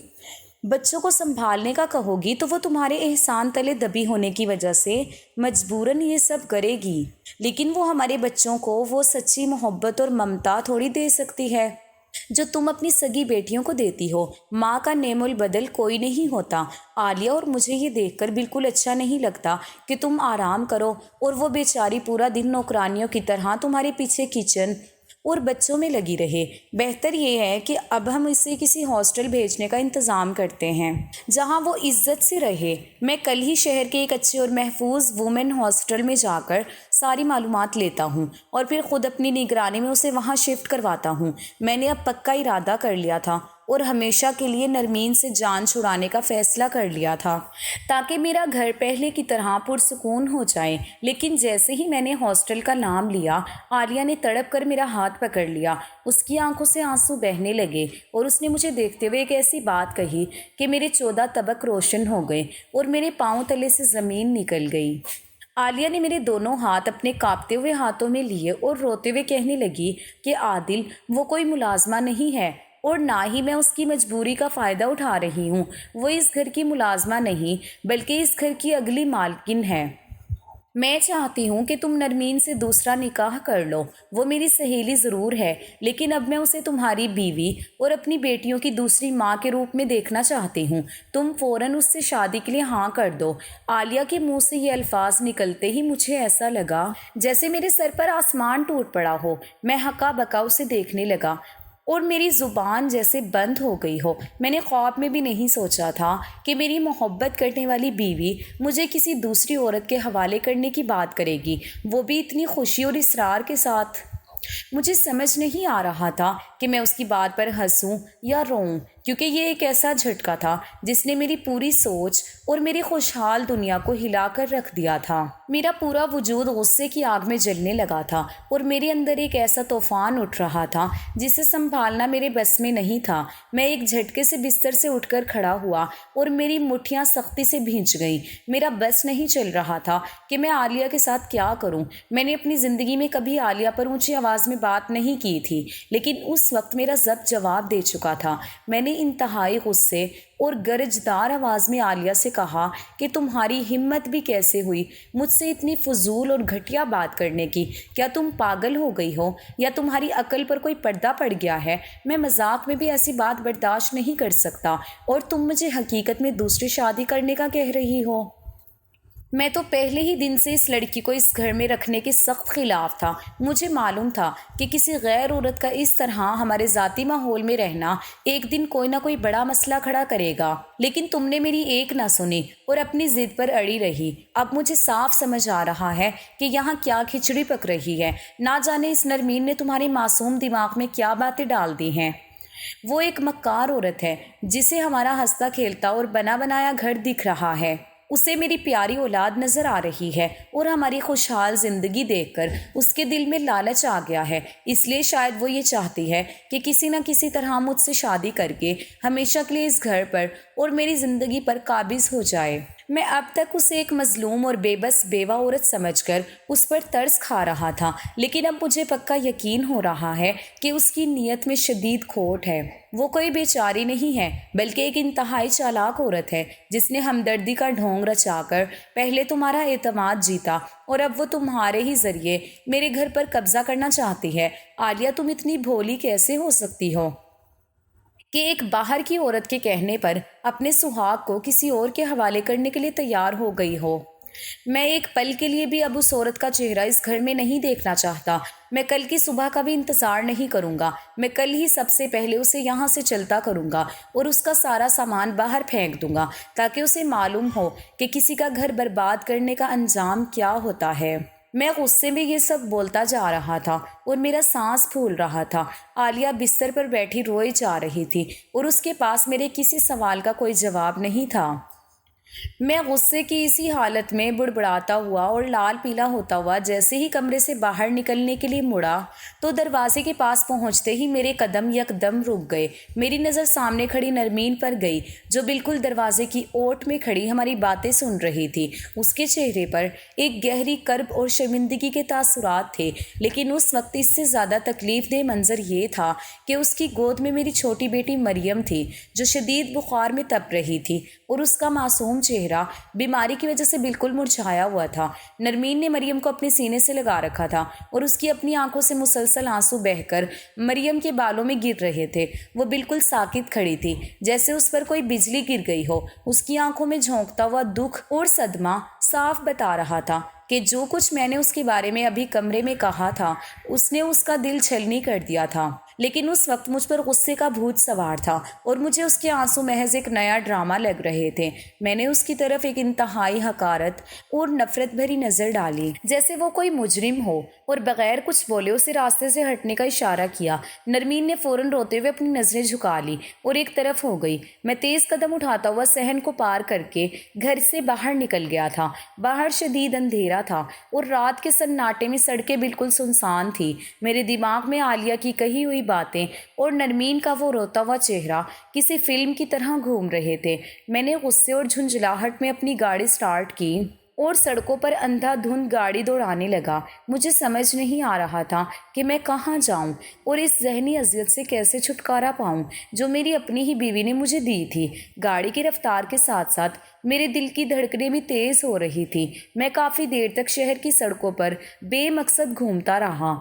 بچوں کو سنبھالنے کا کہو گی، تو وہ تمہارے احسان تلے دبی ہونے کی وجہ سے مجبوراً یہ سب کرے گی، لیکن وہ ہمارے بچوں کو وہ سچی محبت اور ممتا تھوڑی دے سکتی ہے جو تم اپنی سگی بیٹیوں کو دیتی ہو۔ ماں کا نعم البدل کوئی نہیں ہوتا عالیہ، اور مجھے یہ دیکھ کر بالکل اچھا نہیں لگتا کہ تم آرام کرو اور وہ بیچاری پورا دن نوکرانیوں کی طرح تمہارے پیچھے کچن اور بچوں میں لگی رہے۔ بہتر یہ ہے کہ اب ہم اسے کسی ہاسٹل بھیجنے کا انتظام کرتے ہیں جہاں وہ عزت سے رہے۔ میں کل ہی شہر کے ایک اچھے اور محفوظ وومن ہاسٹل میں جا کر ساری معلومات لیتا ہوں اور پھر خود اپنی نگرانی میں اسے وہاں شفٹ کرواتا ہوں۔ میں نے اب پکا ارادہ کر لیا تھا اور ہمیشہ کے لیے نرمین سے جان چھڑانے کا فیصلہ کر لیا تھا تاکہ میرا گھر پہلے کی طرح پرسکون ہو جائے۔ لیکن جیسے ہی میں نے ہاسٹل کا نام لیا، عالیہ نے تڑپ کر میرا ہاتھ پکڑ لیا۔ اس کی آنکھوں سے آنسو بہنے لگے اور اس نے مجھے دیکھتے ہوئے ایک ایسی بات کہی کہ میرے 14 طبق روشن ہو گئے اور میرے پاؤں تلے سے زمین نکل گئی۔ عالیہ نے میرے دونوں ہاتھ اپنے کانپتے ہوئے ہاتھوں میں لیے اور روتے ہوئے کہنے لگی کہ عادل، وہ کوئی ملازمہ نہیں ہے اور نہ ہی میں اس کی مجبوری کا فائدہ اٹھا رہی ہوں۔ وہ اس گھر کی ملازمہ نہیں بلکہ اس گھر کی اگلی مالکن ہے۔ میں چاہتی ہوں کہ تم نرمین سے دوسرا نکاح کر لو۔ وہ میری سہیلی ضرور ہے، لیکن اب میں اسے تمہاری بیوی اور اپنی بیٹیوں کی دوسری ماں کے روپ میں دیکھنا چاہتی ہوں۔ تم فوراً اس سے شادی کے لیے ہاں کر دو۔ عالیہ کے منہ سے یہ الفاظ نکلتے ہی مجھے ایسا لگا جیسے میرے سر پر آسمان ٹوٹ پڑا ہو۔ میں ہکا بکا اسے دیکھنے لگا اور میری زبان جیسے بند ہو گئی ہو۔ میں نے خواب میں بھی نہیں سوچا تھا کہ میری محبت کرنے والی بیوی مجھے کسی دوسری عورت کے حوالے کرنے کی بات کرے گی، وہ بھی اتنی خوشی اور اصرار کے ساتھ۔ مجھے سمجھ نہیں آ رہا تھا کہ میں اس کی بات پر ہنسوں یا روؤں، کیونکہ یہ ایک ایسا جھٹکا تھا جس نے میری پوری سوچ اور میری خوشحال دنیا کو ہلا کر رکھ دیا تھا۔ میرا پورا وجود غصے کی آگ میں جلنے لگا تھا اور میرے اندر ایک ایسا طوفان اٹھ رہا تھا جسے سنبھالنا میرے بس میں نہیں تھا۔ میں ایک جھٹکے سے بستر سے اٹھ کر کھڑا ہوا اور میری مٹھیاں سختی سے بھینچ گئیں۔ میرا بس نہیں چل رہا تھا کہ میں عالیہ کے ساتھ کیا کروں۔ میں نے اپنی زندگی میں کبھی عالیہ پر اونچی آواز میں بات نہیں کی تھی، لیکن اس وقت میرا ضبط جواب دے چکا تھا۔ میں نے انتہائی غصے اور گرجدار آواز میں عالیہ سے کہا کہ تمہاری ہمت بھی کیسے ہوئی مجھ سے اتنی فضول اور گھٹیا بات کرنے کی؟ کیا تم پاگل ہو گئی ہو یا تمہاری عقل پر کوئی پردہ پڑ گیا ہے؟ میں مذاق میں بھی ایسی بات برداشت نہیں کر سکتا، اور تم مجھے حقیقت میں دوسری شادی کرنے کا کہہ رہی ہو۔ میں تو پہلے ہی دن سے اس لڑکی کو اس گھر میں رکھنے کے سخت خلاف تھا۔ مجھے معلوم تھا کہ کسی غیر عورت کا اس طرح ہمارے ذاتی ماحول میں رہنا ایک دن کوئی نہ کوئی بڑا مسئلہ کھڑا کرے گا، لیکن تم نے میری ایک نہ سنی اور اپنی ضد پر اڑی رہی۔ اب مجھے صاف سمجھ آ رہا ہے کہ یہاں کیا کھچڑی پک رہی ہے۔ نہ جانے اس نرمین نے تمہارے معصوم دماغ میں کیا باتیں ڈال دی ہیں۔ وہ ایک مکار عورت ہے جسے ہمارا ہنستا کھیلتا اور بنا بنایا گھر دکھ رہا ہے، اسے میری پیاری اولاد نظر آ رہی ہے اور ہماری خوشحال زندگی دیکھ کر اس کے دل میں لالچ آ گیا ہے۔ اس لیے شاید وہ یہ چاہتی ہے کہ کسی نہ کسی طرح مجھ سے شادی کر کے ہمیشہ کے لیے اس گھر پر اور میری زندگی پر قابض ہو جائے۔ میں اب تک اسے ایک مظلوم اور بے بس بیوہ عورت سمجھ کر اس پر ترس کھا رہا تھا، لیکن اب مجھے پکا یقین ہو رہا ہے کہ اس کی نیت میں شدید کھوٹ ہے۔ وہ کوئی بیچاری نہیں ہے بلکہ ایک انتہائی چالاک عورت ہے جس نے ہمدردی کا ڈھونگ رچا کر پہلے تمہارا اعتماد جیتا اور اب وہ تمہارے ہی ذریعے میرے گھر پر قبضہ کرنا چاہتی ہے۔ عالیہ، تم اتنی بھولی کیسے ہو سکتی ہو کہ ایک باہر کی عورت کے کہنے پر اپنے سہاگ کو کسی اور کے حوالے کرنے کے لیے تیار ہو گئی ہو؟ میں ایک پل کے لیے بھی اب اس عورت کا چہرہ اس گھر میں نہیں دیکھنا چاہتا۔ میں کل کی صبح کا بھی انتظار نہیں کروں گا۔ میں کل ہی سب سے پہلے اسے یہاں سے چلتا کروں گا اور اس کا سارا سامان باہر پھینک دوں گا تاکہ اسے معلوم ہو کہ کسی کا گھر برباد کرنے کا انجام کیا ہوتا ہے۔ میں غصے میں یہ سب بولتا جا رہا تھا اور میرا سانس پھول رہا تھا۔ عالیہ بستر پر بیٹھی روئے جا رہی تھی اور اس کے پاس میرے کسی سوال کا کوئی جواب نہیں تھا۔ میں غصے کی اسی حالت میں بڑبڑاتا ہوا اور لال پیلا ہوتا ہوا جیسے ہی کمرے سے باہر نکلنے کے لیے مڑا تو دروازے کے پاس پہنچتے ہی میرے قدم یکدم رک گئے۔ میری نظر سامنے کھڑی نرمین پر گئی جو بالکل دروازے کی اوٹ میں کھڑی ہماری باتیں سن رہی تھی۔ اس کے چہرے پر ایک گہری کرب اور شرمندگی کے تاثرات تھے، لیکن اس وقت اس سے زیادہ تکلیف دہ منظر یہ تھا کہ اس کی گود میں میری چھوٹی بیٹی مریم تھی جو شدید بخار میں تپ رہی تھی اور اس کا معصوم چہرہ بیماری کی وجہ سے بالکل مرجھایا ہوا تھا۔ نرمین نے مریم کو اپنے سینے سے لگا رکھا تھا اور اس کی اپنی آنکھوں سے مسلسل آنسو بہہ کر مریم کے بالوں میں گر رہے تھے۔ وہ بالکل ساکت کھڑی تھی جیسے اس پر کوئی بجلی گر گئی ہو۔ اس کی آنکھوں میں جھونکتا ہوا دکھ اور صدمہ صاف بتا رہا تھا کہ جو کچھ میں نے اس کے بارے میں ابھی کمرے میں کہا تھا اس نے اس کا دل چھلنی کر دیا تھا، لیکن اس وقت مجھ پر غصے کا بھوت سوار تھا اور مجھے اس کے آنسو محض ایک نیا ڈرامہ لگ رہے تھے۔ میں نے اس کی طرف ایک انتہائی حقارت اور نفرت بھری نظر ڈالی جیسے وہ کوئی مجرم ہو اور بغیر کچھ بولے اسے راستے سے ہٹنے کا اشارہ کیا۔ نرمین نے فوراً روتے ہوئے اپنی نظریں جھکا لی اور ایک طرف ہو گئی۔ میں تیز قدم اٹھاتا ہوا صحن کو پار کر کے گھر سے باہر نکل گیا تھا۔ باہر شدید اندھیرا تھا اور رات کے سناٹے میں سڑکیں بالکل سنسان تھی۔ میرے دماغ میں عالیہ کی کہی ہوئی باتیں اور نرمین کا وہ روتا ہوا چہرہ کسی فلم کی طرح گھوم رہے تھے۔ میں نے غصے اور جھنجھلاہٹ میں اپنی گاڑی سٹارٹ کی اور سڑکوں پر اندھا دھند گاڑی دوڑانے لگا۔ مجھے سمجھ نہیں آ رہا تھا کہ میں کہاں جاؤں اور اس ذہنی اذیت سے کیسے چھٹکارا پاؤں جو میری اپنی ہی بیوی نے مجھے دی تھی۔ گاڑی کی رفتار کے ساتھ ساتھ میرے دل کی دھڑکنیں بھی تیز ہو رہی تھی۔ میں کافی دیر تک شہر کی سڑکوں پر بے مقصد گھومتا رہا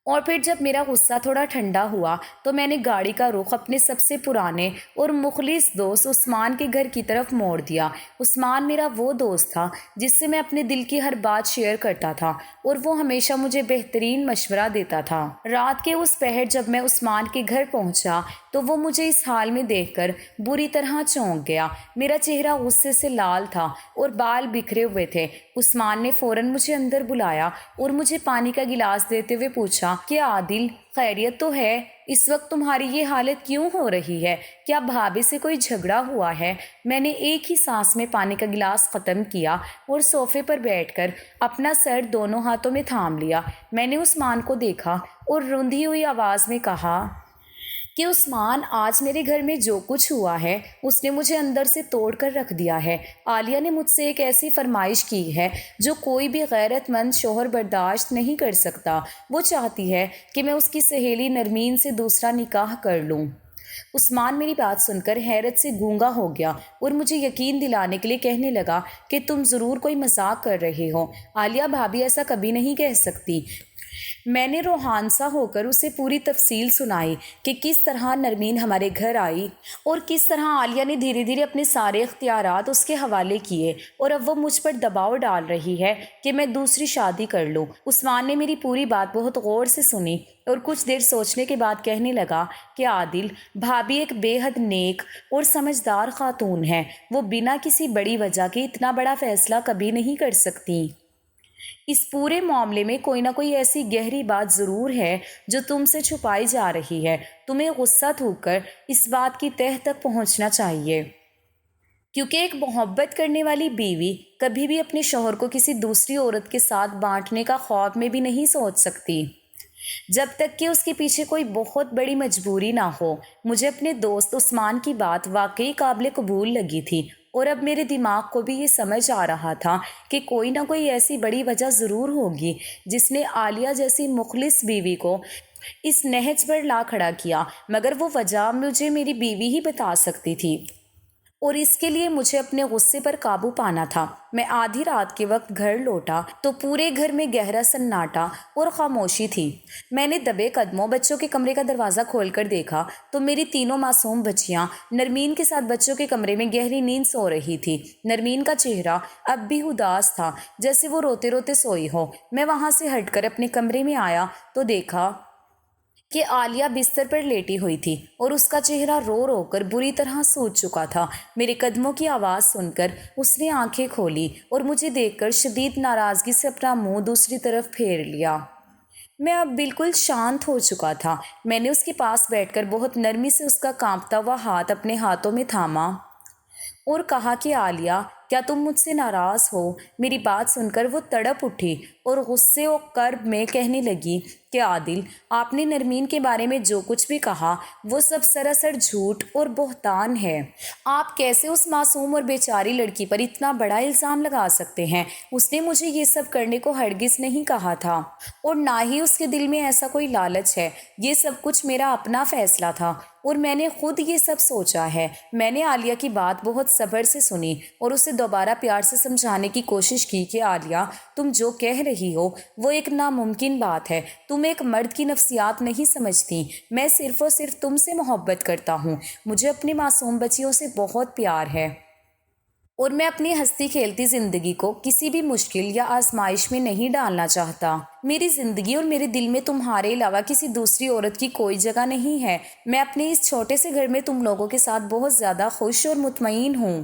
اور پھر جب میرا غصہ تھوڑا ٹھنڈا ہوا تو میں نے گاڑی کا رخ اپنے سب سے پرانے اور مخلص دوست عثمان کے گھر کی طرف موڑ دیا۔ عثمان میرا وہ دوست تھا جس سے میں اپنے دل کی ہر بات شیئر کرتا تھا اور وہ ہمیشہ مجھے بہترین مشورہ دیتا تھا۔ رات کے اس پہر جب میں عثمان کے گھر پہنچا تو وہ مجھے اس حال میں دیکھ کر بری طرح چونک گیا۔ میرا چہرہ غصے سے لال تھا اور بال بکھرے ہوئے تھے۔ عثمان نے فوراً مجھے اندر بلایا اور مجھے پانی کا گلاس دیتے ہوئے پوچھا، کیا عادل خیریت تو ہے؟ اس وقت تمہاری یہ حالت کیوں ہو رہی ہے؟ کیا بھابھی سے کوئی جھگڑا ہوا ہے؟ میں نے ایک ہی سانس میں پانی کا گلاس ختم کیا اور صوفے پر بیٹھ کر اپنا سر دونوں ہاتھوں میں تھام لیا۔ میں نے عثمان کو دیکھا اور روندھی ہوئی آواز میں کہا کہ عثمان، آج میرے گھر میں جو کچھ ہوا ہے اس نے مجھے اندر سے توڑ کر رکھ دیا ہے۔ عالیہ نے مجھ سے ایک ایسی فرمائش کی ہے جو کوئی بھی غیرت مند شوہر برداشت نہیں کر سکتا۔ وہ چاہتی ہے کہ میں اس کی سہیلی نرمین سے دوسرا نکاح کر لوں۔ عثمان میری بات سن کر حیرت سے گونگا ہو گیا اور مجھے یقین دلانے کے لیے کہنے لگا کہ تم ضرور کوئی مذاق کر رہے ہو۔ عالیہ بھابھی ایسا کبھی نہیں کہہ سکتی۔ میں نے روحان سا ہو کر اسے پوری تفصیل سنائی کہ کس طرح نرمین ہمارے گھر آئی اور کس طرح عالیہ نے دھیرے دھیرے اپنے سارے اختیارات اس کے حوالے کیے اور اب وہ مجھ پر دباؤ ڈال رہی ہے کہ میں دوسری شادی کر لوں۔ عثمان نے میری پوری بات بہت غور سے سنی اور کچھ دیر سوچنے کے بعد کہنے لگا کہ عادل، بھابھی ایک بے حد نیک اور سمجھدار خاتون ہے، وہ بنا کسی بڑی وجہ کے اتنا بڑا فیصلہ کبھی نہیں کر سکتی۔ اس پورے معاملے میں کوئی نہ کوئی ایسی گہری بات ضرور ہے جو تم سے چھپائی جا رہی ہے۔ تمہیں غصہ تھوک کر اس بات کی تہہ تک پہنچنا چاہیے، کیونکہ ایک محبت کرنے والی بیوی کبھی بھی اپنے شوہر کو کسی دوسری عورت کے ساتھ بانٹنے کا خواب میں بھی نہیں سوچ سکتی، جب تک کہ اس کے پیچھے کوئی بہت بڑی مجبوری نہ ہو۔ مجھے اپنے دوست عثمان کی بات واقعی قابل قبول لگی تھی اور اب میرے دماغ کو بھی یہ سمجھ آ رہا تھا کہ کوئی نہ کوئی ایسی بڑی وجہ ضرور ہوگی جس نے عالیہ جیسی مخلص بیوی کو اس نہج پر لا کھڑا کیا، مگر وہ وجہ مجھے میری بیوی ہی بتا سکتی تھی، اور اس کے لیے مجھے اپنے غصے پر قابو پانا تھا۔ میں آدھی رات کے وقت گھر لوٹا تو پورے گھر میں گہرا سناٹا اور خاموشی تھی۔ میں نے دبے قدموں بچوں کے کمرے کا دروازہ کھول کر دیکھا تو میری تینوں معصوم بچیاں نرمین کے ساتھ بچوں کے کمرے میں گہری نیند سو رہی تھی۔ نرمین کا چہرہ اب بھی اداس تھا، جیسے وہ روتے روتے سوئی ہو۔ میں وہاں سے ہٹ کر اپنے کمرے میں آیا تو دیکھا کہ عالیہ بستر پر لیٹی ہوئی تھی اور اس کا چہرہ رو رو کر بری طرح سوج چکا تھا۔ میرے قدموں کی آواز سن کر اس نے آنکھیں کھولی اور مجھے دیکھ کر شدید ناراضگی سے اپنا منہ دوسری طرف پھیر لیا۔ میں اب بالکل شانت ہو چکا تھا۔ میں نے اس کے پاس بیٹھ کر بہت نرمی سے اس کا کانپتا ہوا ہاتھ اپنے ہاتھوں میں تھاما اور کہا کہ عالیہ، کیا تم مجھ سے ناراض ہو؟ میری بات سن کر وہ تڑپ اٹھی اور غصے و کرب میں کہنے لگی کہ عادل، آپ نے نرمین کے بارے میں جو کچھ بھی کہا وہ سب سراسر جھوٹ اور بہتان ہے۔ آپ کیسے اس معصوم اور بیچاری لڑکی پر اتنا بڑا الزام لگا سکتے ہیں؟ اس نے مجھے یہ سب کرنے کو ہرگز نہیں کہا تھا اور نہ ہی اس کے دل میں ایسا کوئی لالچ ہے۔ یہ سب کچھ میرا اپنا فیصلہ تھا اور میں نے خود یہ سب سوچا ہے۔ میں نے عالیہ کی بات بہت صبر سے سنی اور اسے دوبارہ پیار سے سمجھانے کی کوشش کی کہ عالیہ، تم جو کہہ رہی ہو وہ ایک ناممکن بات ہے۔ تم ایک مرد کی نفسیات نہیں سمجھتی۔ میں صرف اور صرف تم سے محبت کرتا ہوں۔ مجھے اپنی معصوم بچیوں سے بہت پیار ہے اور میں اپنی ہنستی کھیلتی زندگی کو کسی بھی مشکل یا آزمائش میں نہیں ڈالنا چاہتا۔ میری زندگی اور میرے دل میں تمہارے علاوہ کسی دوسری عورت کی کوئی جگہ نہیں ہے۔ میں اپنے اس چھوٹے سے گھر میں تم لوگوں کے ساتھ بہت زیادہ خوش اور مطمئن ہوں۔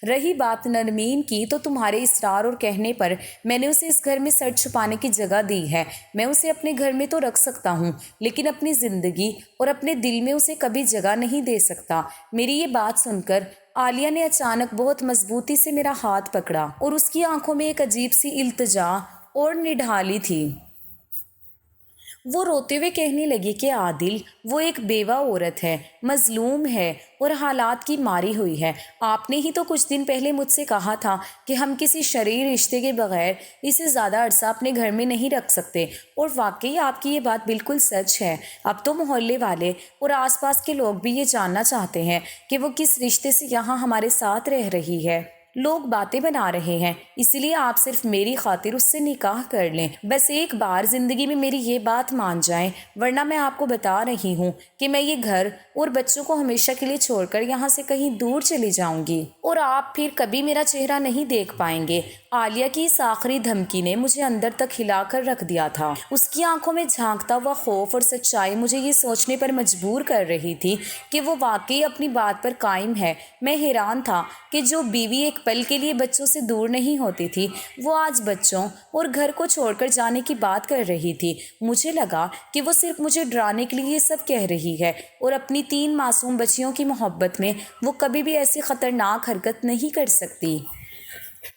رہی بات نرمین کی، تو تمہارے اصرار اور کہنے پر میں نے اسے اس گھر میں سر چھپانے کی جگہ دی ہے۔ میں اسے اپنے گھر میں تو رکھ سکتا ہوں، لیکن اپنی زندگی اور اپنے دل میں اسے کبھی جگہ نہیں دے سکتا۔ میری یہ بات سن کر عالیہ نے اچانک بہت مضبوطی سے میرا ہاتھ پکڑا اور اس کی آنکھوں میں ایک عجیب سی التجا اور نڈھالی تھی۔ وہ روتے ہوئے کہنے لگی کہ عادل، وہ ایک بیوہ عورت ہے، مظلوم ہے اور حالات کی ماری ہوئی ہے۔ آپ نے ہی تو کچھ دن پہلے مجھ سے کہا تھا کہ ہم کسی شرعی رشتے کے بغیر اسے زیادہ عرصہ اپنے گھر میں نہیں رکھ سکتے، اور واقعی آپ کی یہ بات بالکل سچ ہے۔ اب تو محلے والے اور آس پاس کے لوگ بھی یہ جاننا چاہتے ہیں کہ وہ کس رشتے سے یہاں ہمارے ساتھ رہ رہی ہے۔ لوگ باتیں بنا رہے ہیں، اس لیے آپ صرف میری خاطر اس سے نکاح کر لیں۔ بس ایک بار زندگی میں میری یہ بات مان جائیں، ورنہ میں آپ کو بتا رہی ہوں کہ میں یہ گھر اور بچوں کو ہمیشہ کے لیے چھوڑ کر یہاں سے کہیں دور چلی جاؤں گی اور آپ پھر کبھی میرا چہرہ نہیں دیکھ پائیں گے۔ عالیہ کی اس آخری دھمکی نے مجھے اندر تک ہلا کر رکھ دیا تھا۔ اس کی آنکھوں میں جھانکتا ہوا خوف اور سچائی مجھے یہ سوچنے پر مجبور کر رہی تھی کہ وہ واقعی اپنی بات پر قائم ہے۔ میں حیران تھا کہ جو بیوی ایک پل کے لیے بچوں سے دور نہیں ہوتی تھی، وہ آج بچوں اور گھر کو چھوڑ کر جانے کی بات کر رہی تھی۔ مجھے لگا کہ وہ صرف مجھے ڈرانے کے لیے یہ سب کہہ رہی ہے، اور اپنی 3 معصوم بچیوں کی محبت میں وہ کبھی بھی ایسی خطرناک حرکت نہیں کر سکتی۔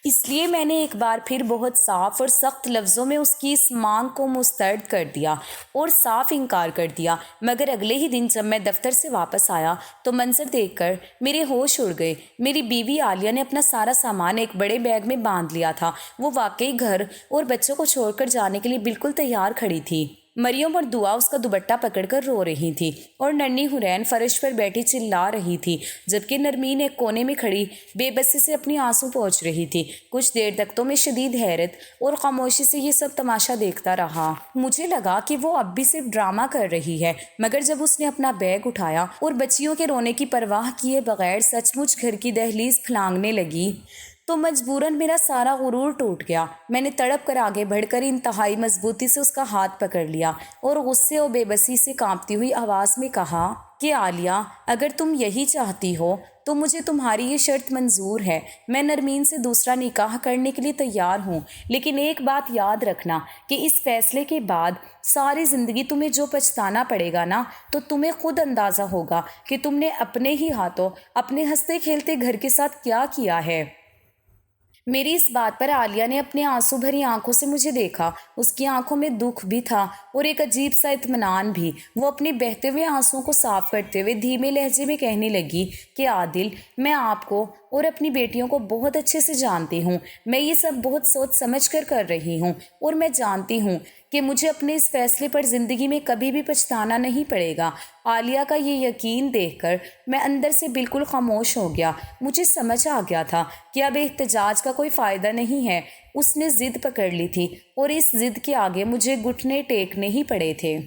اس لیے میں نے ایک بار پھر بہت صاف اور سخت لفظوں میں اس کی اس مانگ کو مسترد کر دیا اور صاف انکار کر دیا۔ مگر اگلے ہی دن جب میں دفتر سے واپس آیا تو منظر دیکھ کر میرے ہوش اڑ گئے۔ میری بیوی عالیہ نے اپنا سارا سامان ایک بڑے بیگ میں باندھ لیا تھا۔ وہ واقعی گھر اور بچوں کو چھوڑ کر جانے کے لیے بالکل تیار کھڑی تھی۔ مریم اور دعا اس کا دوپٹہ پکڑ کر رو رہی تھی اور ننھی حرین فرش پر بیٹھی چلا رہی تھی، جبکہ نرمین ایک کونے میں کھڑی بے بسی سے اپنی آنسو پوچھ رہی تھی۔ کچھ دیر تک تو میں شدید حیرت اور خاموشی سے یہ سب تماشا دیکھتا رہا۔ مجھے لگا کہ وہ اب بھی صرف ڈرامہ کر رہی ہے، مگر جب اس نے اپنا بیگ اٹھایا اور بچیوں کے رونے کی پرواہ کیے بغیر سچ مچ گھر کی دہلیز پھلانگنے لگی تو مجبوراً میرا سارا غرور ٹوٹ گیا۔ میں نے تڑپ کر آگے بڑھ کر انتہائی مضبوطی سے اس کا ہاتھ پکڑ لیا اور غصے اور بے بسی سے کانپتی ہوئی آواز میں کہا کہ عالیہ، اگر تم یہی چاہتی ہو تو مجھے تمہاری یہ شرط منظور ہے۔ میں نرمین سے دوسرا نکاح کرنے کے لیے تیار ہوں، لیکن ایک بات یاد رکھنا کہ اس فیصلے کے بعد ساری زندگی تمہیں جو پچھتانا پڑے گا نا، تو تمہیں خود اندازہ ہوگا کہ تم نے اپنے ہی ہاتھوں اپنے ہنستے کھیلتے گھر کے ساتھ کیا کیا ہے۔ میری اس بات پر عالیہ نے اپنے آنسو بھری آنکھوں سے مجھے دیکھا۔ اس کی آنکھوں میں دکھ بھی تھا اور ایک عجیب سا اطمینان بھی۔ وہ اپنے بہتے ہوئے آنسوؤں کو صاف کرتے ہوئے دھیمے لہجے میں کہنے لگی کہ عادل، میں آپ کو اور اپنی بیٹیوں کو بہت اچھے سے جانتی ہوں۔ میں یہ سب بہت سوچ سمجھ کر رہی ہوں اور میں جانتی ہوں کہ مجھے اپنے اس فیصلے پر زندگی میں کبھی بھی پچھتانا نہیں پڑے گا۔ عالیہ کا یہ یقین دیکھ کر میں اندر سے بالکل خاموش ہو گیا۔ مجھے سمجھ آ گیا تھا کہ اب احتجاج کا کوئی فائدہ نہیں ہے۔ اس نے ضد پکڑ لی تھی اور اس ضد کے آگے مجھے گھٹنے ٹیکنے ہی پڑے تھے،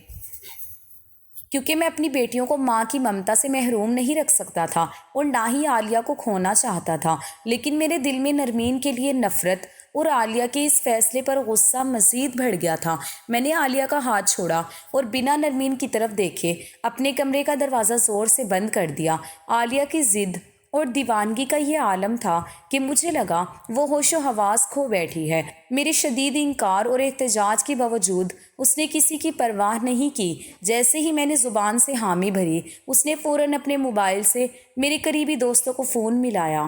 کیونکہ میں اپنی بیٹیوں کو ماں کی ممتا سے محروم نہیں رکھ سکتا تھا اور نہ ہی عالیہ کو کھونا چاہتا تھا۔ لیکن میرے دل میں نرمین کے لیے نفرت اور عالیہ کے اس فیصلے پر غصہ مزید بڑھ گیا تھا۔ میں نے عالیہ کا ہاتھ چھوڑا اور بنا نرمین کی طرف دیکھے اپنے کمرے کا دروازہ زور سے بند کر دیا۔ عالیہ کی ضد اور دیوانگی کا یہ عالم تھا کہ مجھے لگا وہ ہوش و حواس کھو بیٹھی ہے۔ میرے شدید انکار اور احتجاج کے باوجود اس نے کسی کی پرواہ نہیں کی۔ جیسے ہی میں نے زبان سے حامی بھری، اس نے فوراً اپنے موبائل سے میرے قریبی دوستوں کو فون ملایا۔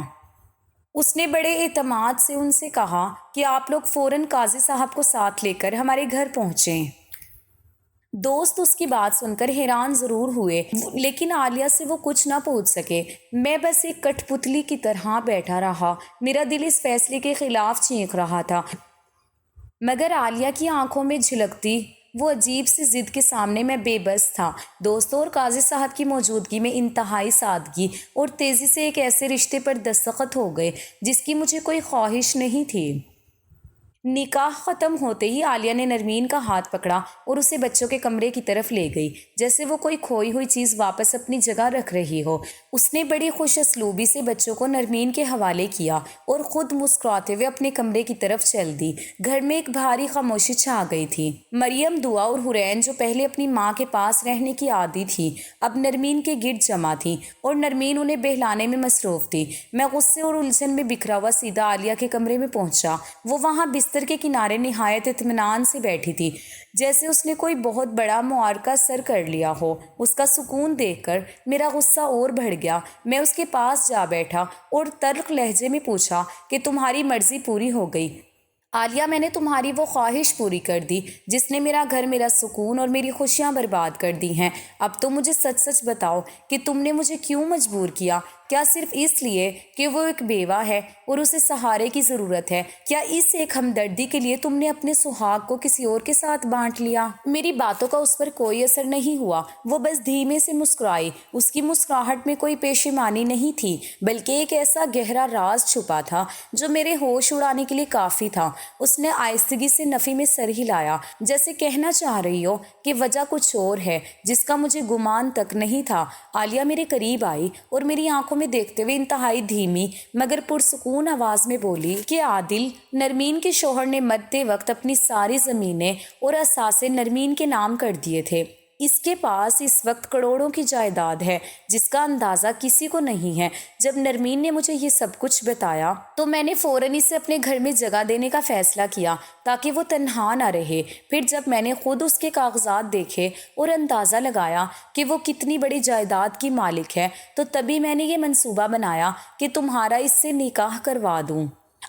اس نے بڑے اعتماد سے ان سے کہا کہ آپ لوگ فوراً قاضی صاحب کو ساتھ لے کر ہمارے گھر پہنچیں۔ دوست اس کی بات سن کر حیران ضرور ہوئے، لیکن عالیہ سے وہ کچھ نہ پوچھ سکے۔ میں بس ایک کٹ پتلی کی طرح بیٹھا رہا۔ میرا دل اس فیصلے کے خلاف چیخ رہا تھا، مگر عالیہ کی آنکھوں میں جھلکتی وہ عجیب سی ضد کے سامنے میں بے بس تھا۔ دوستوں اور قاضی صاحب کی موجودگی میں انتہائی سادگی اور تیزی سے ایک ایسے رشتے پر دستخط ہو گئے جس کی مجھے کوئی خواہش نہیں تھی۔ نکاح ختم ہوتے ہی عالیہ نے نرمین کا ہاتھ پکڑا اور اسے بچوں کے کمرے کی طرف لے گئی، جیسے وہ کوئی کھوئی ہوئی چیز واپس اپنی جگہ رکھ رہی ہو۔ اس نے بڑی خوش اسلوبی سے بچوں کو نرمین کے حوالے کیا اور خود مسکراتے ہوئے اپنے کمرے کی طرف چل دی۔ گھر میں ایک بھاری خاموشی چھا گئی تھی۔ مریم، دعا اور حرین، جو پہلے اپنی ماں کے پاس رہنے کی عادی تھی، اب نرمین کے گرد جمع تھی اور نرمین انہیں بہلانے میں مصروف تھی۔ میں غصے اور الجھن میں بکھرا ہوا سیدھا عالیہ کے کمرے میں پہنچا۔ وہ وہاں بستر کے کنارے نہایت اطمینان سے بیٹھی تھی، جیسے اس نے کوئی بہت بڑا معرکہ سر کر لیا ہو۔ اس کا سکون دیکھ کر میرا غصہ اور بڑھ گیا۔ میں اس کے پاس جا بیٹھا اور تلخ لہجے میں پوچھا کہ تمہاری مرضی پوری ہو گئی عالیہ؟ میں نے تمہاری وہ خواہش پوری کر دی جس نے میرا گھر، میرا سکون اور میری خوشیاں برباد کر دی ہیں۔ اب تو مجھے سچ سچ بتاؤ کہ تم نے مجھے کیوں مجبور کیا؟ کیا صرف اس لیے کہ وہ ایک بیوہ ہے اور اسے سہارے کی ضرورت ہے؟ کیا اس ایک ہمدردی کے لیے تم نے اپنے سہاگ کو کسی اور کے ساتھ بانٹ لیا؟ میری باتوں کا اس پر کوئی اثر نہیں ہوا۔ وہ بس دھیمے سے مسکرائی۔ اس کی مسکراہٹ میں کوئی پشیمانی نہیں تھی، بلکہ ایک ایسا گہرا راز چھپا تھا جو میرے ہوش اڑانے کے لیے کافی تھا۔ اس نے آہستگی سے نفی میں سر ہلایا، جیسے کہنا چاہ رہی ہو کہ وجہ کچھ اور ہے جس کا مجھے گمان تک نہیں تھا۔ عالیہ میرے قریب آئی اور میری آنکھوں میں دیکھتے ہوئے انتہائی دھیمی مگر پرسکون آواز میں بولی کہ عادل، نرمین کے شوہر نے مرتے وقت اپنی ساری زمینیں اور اثاثے نرمین کے نام کر دیے تھے۔ اس کے پاس اس وقت کروڑوں کی جائیداد ہے جس کا اندازہ کسی کو نہیں ہے۔ جب نرمین نے مجھے یہ سب کچھ بتایا تو میں نے فوراً اسے اپنے گھر میں جگہ دینے کا فیصلہ کیا تاکہ وہ تنہا نہ رہے۔ پھر جب میں نے خود اس کے کاغذات دیکھے اور اندازہ لگایا کہ وہ کتنی بڑی جائیداد کی مالک ہے، تو تبھی میں نے یہ منصوبہ بنایا کہ تمہارا اس سے نکاح کروا دوں۔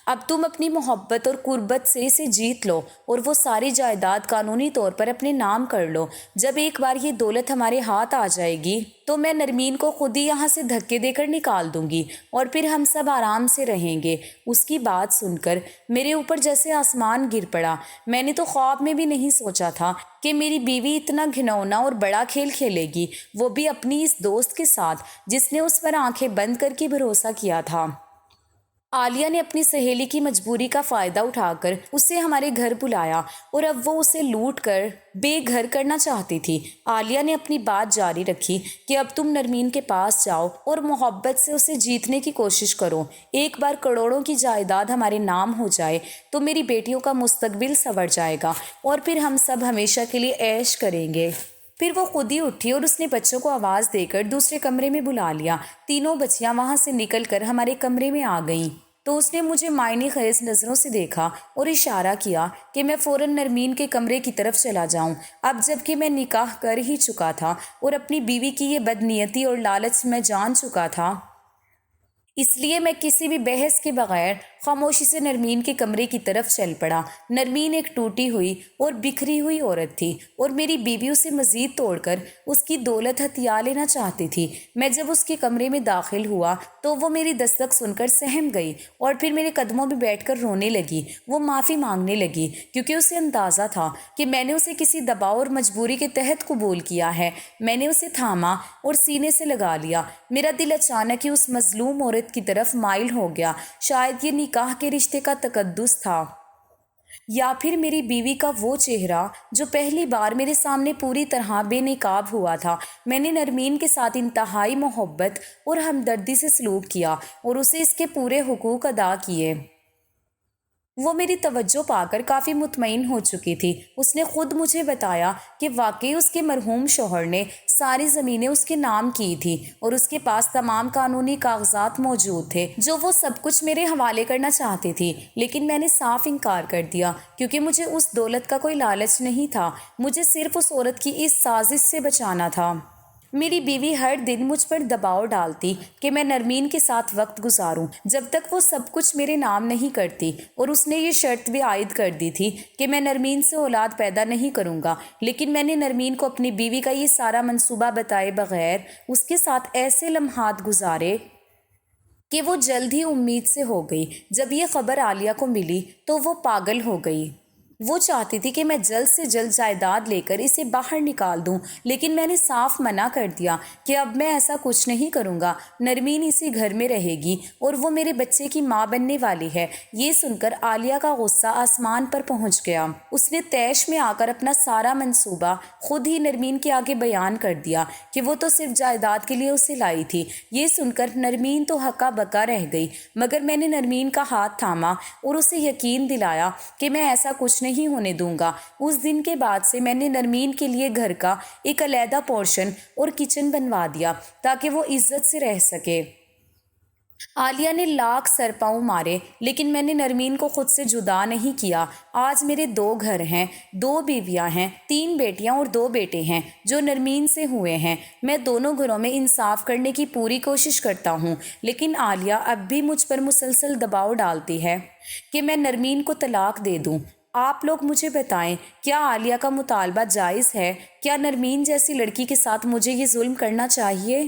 اب تم اپنی محبت اور قربت سے اسے جیت لو اور وہ ساری جائیداد قانونی طور پر اپنے نام کر لو۔ جب ایک بار یہ دولت ہمارے ہاتھ آ جائے گی تو میں نرمین کو خود ہی یہاں سے دھکے دے کر نکال دوں گی اور پھر ہم سب آرام سے رہیں گے۔ اس کی بات سن کر میرے اوپر جیسے آسمان گر پڑا۔ میں نے تو خواب میں بھی نہیں سوچا تھا کہ میری بیوی اتنا گھنونا اور بڑا کھیل کھیلے گی، وہ بھی اپنی اس دوست کے ساتھ جس نے اس پر آنکھیں بند کر کے بھروسہ کیا تھا۔ عالیہ نے اپنی سہیلی کی مجبوری کا فائدہ اٹھا کر اسے ہمارے گھر بلایا اور اب وہ اسے لوٹ کر بے گھر کرنا چاہتی تھی۔ عالیہ نے اپنی بات جاری رکھی کہ اب تم نرمین کے پاس جاؤ اور محبت سے اسے جیتنے کی کوشش کرو۔ ایک بار کروڑوں کی جائیداد ہمارے نام ہو جائے تو میری بیٹیوں کا مستقبل سنور جائے گا اور پھر ہم سب ہمیشہ کے لیے عیش کریں گے۔ پھر وہ خود ہی اٹھی اور اس نے بچوں کو آواز دے کر دوسرے کمرے میں بلا لیا۔ تینوں بچیاں وہاں سے نکل کر ہمارے کمرے میں آ گئیں تو اس نے مجھے معنی خیز نظروں سے دیکھا اور اشارہ کیا کہ میں فوراً نرمین کے کمرے کی طرف چلا جاؤں۔ اب جب کہ میں نکاح کر ہی چکا تھا اور اپنی بیوی کی یہ بدنیتی اور لالچ میں جان چکا تھا، اس لیے میں کسی بھی بحث کے بغیر خاموشی سے نرمین کے کمرے کی طرف چل پڑا۔ نرمین ایک ٹوٹی ہوئی اور بکھری ہوئی عورت تھی اور میری بیوی اسے مزید توڑ کر اس کی دولت ہتھیا لینا چاہتی تھی۔ میں جب اس کے کمرے میں داخل ہوا تو وہ میری دستک سن کر سہم گئی اور پھر میرے قدموں میں بیٹھ کر رونے لگی۔ وہ معافی مانگنے لگی کیونکہ اسے اندازہ تھا کہ میں نے اسے کسی دباؤ اور مجبوری کے تحت قبول کیا ہے۔ میں نے اسے تھاما اور سینے سے لگا لیا۔ میرا دل اچانک ہی اس مظلوم عورت کی طرف مائل ہو گیا۔ شاید یہ نکاح کے رشتے کا تقدس تھا یا پھر میری بیوی کا وہ چہرہ جو پہلی بار میرے سامنے پوری طرح بے نقاب ہوا تھا۔ میں نے نرمین کے ساتھ انتہائی محبت اور ہمدردی سے سلوک کیا اور اسے اس کے پورے حقوق ادا کیے۔ وہ میری توجہ پا کر کافی مطمئن ہو چکی تھی۔ اس نے خود مجھے بتایا کہ واقعی اس کے مرحوم شوہر نے ساری زمینیں اس کے نام کی تھی اور اس کے پاس تمام قانونی کاغذات موجود تھے جو وہ سب کچھ میرے حوالے کرنا چاہتی تھی، لیکن میں نے صاف انکار کر دیا کیونکہ مجھے اس دولت کا کوئی لالچ نہیں تھا۔ مجھے صرف اس عورت کی اس سازش سے بچانا تھا۔ میری بیوی ہر دن مجھ پر دباؤ ڈالتی کہ میں نرمین کے ساتھ وقت گزاروں جب تک وہ سب کچھ میرے نام نہیں کرتی، اور اس نے یہ شرط بھی عائد کر دی تھی کہ میں نرمین سے اولاد پیدا نہیں کروں گا۔ لیکن میں نے نرمین کو اپنی بیوی کا یہ سارا منصوبہ بتائے بغیر اس کے ساتھ ایسے لمحات گزارے کہ وہ جلد ہی امید سے ہو گئی۔ جب یہ خبر عالیہ کو ملی تو وہ پاگل ہو گئی۔ وہ چاہتی تھی کہ میں جلد سے جلد جائیداد لے کر اسے باہر نکال دوں، لیکن میں نے صاف منع کر دیا کہ اب میں ایسا کچھ نہیں کروں گا۔ نرمین اسی گھر میں رہے گی اور وہ میرے بچے کی ماں بننے والی ہے۔ یہ سن کر عالیہ کا غصہ آسمان پر پہنچ گیا۔ اس نے طیش میں آ کر اپنا سارا منصوبہ خود ہی نرمین کے آگے بیان کر دیا کہ وہ تو صرف جائیداد کے لیے اسے لائی تھی۔ یہ سن کر نرمین تو ہکا بکا رہ گئی، مگر میں نے نرمین کا ہاتھ تھاما اور اسے یقین دلایا کہ میں ایسا کچھ نہیں ہونے دوں گا۔ اس دن کے بعد سے میں نے نرمین کے لیے گھر کا ایک علیحدہ پورشن اور کچن بنوا دیا تاکہ وہ عزت سے رہ سکے۔ عالیہ نے لاکھ سر پاؤں مارے لیکن میں نے نرمین کو خود سے جدا نہیں کیا۔ آج میرے 2 گھر ہیں، 2 بیویاں ہیں، 3 بیٹیاں اور 2 بیٹے ہیں جو نرمین سے ہوئے ہیں۔ میں دونوں گھروں میں انصاف کرنے کی پوری کوشش کرتا ہوں، لیکن عالیہ اب بھی مجھ پر مسلسل دباؤ ڈالتی ہے کہ میں نرمین کو طلاق دے دوں۔ آپ لوگ مجھے بتائیں، کیا عالیہ کا مطالبہ جائز ہے؟ کیا نرمین جیسی لڑکی کے ساتھ مجھے یہ ظلم کرنا چاہیے؟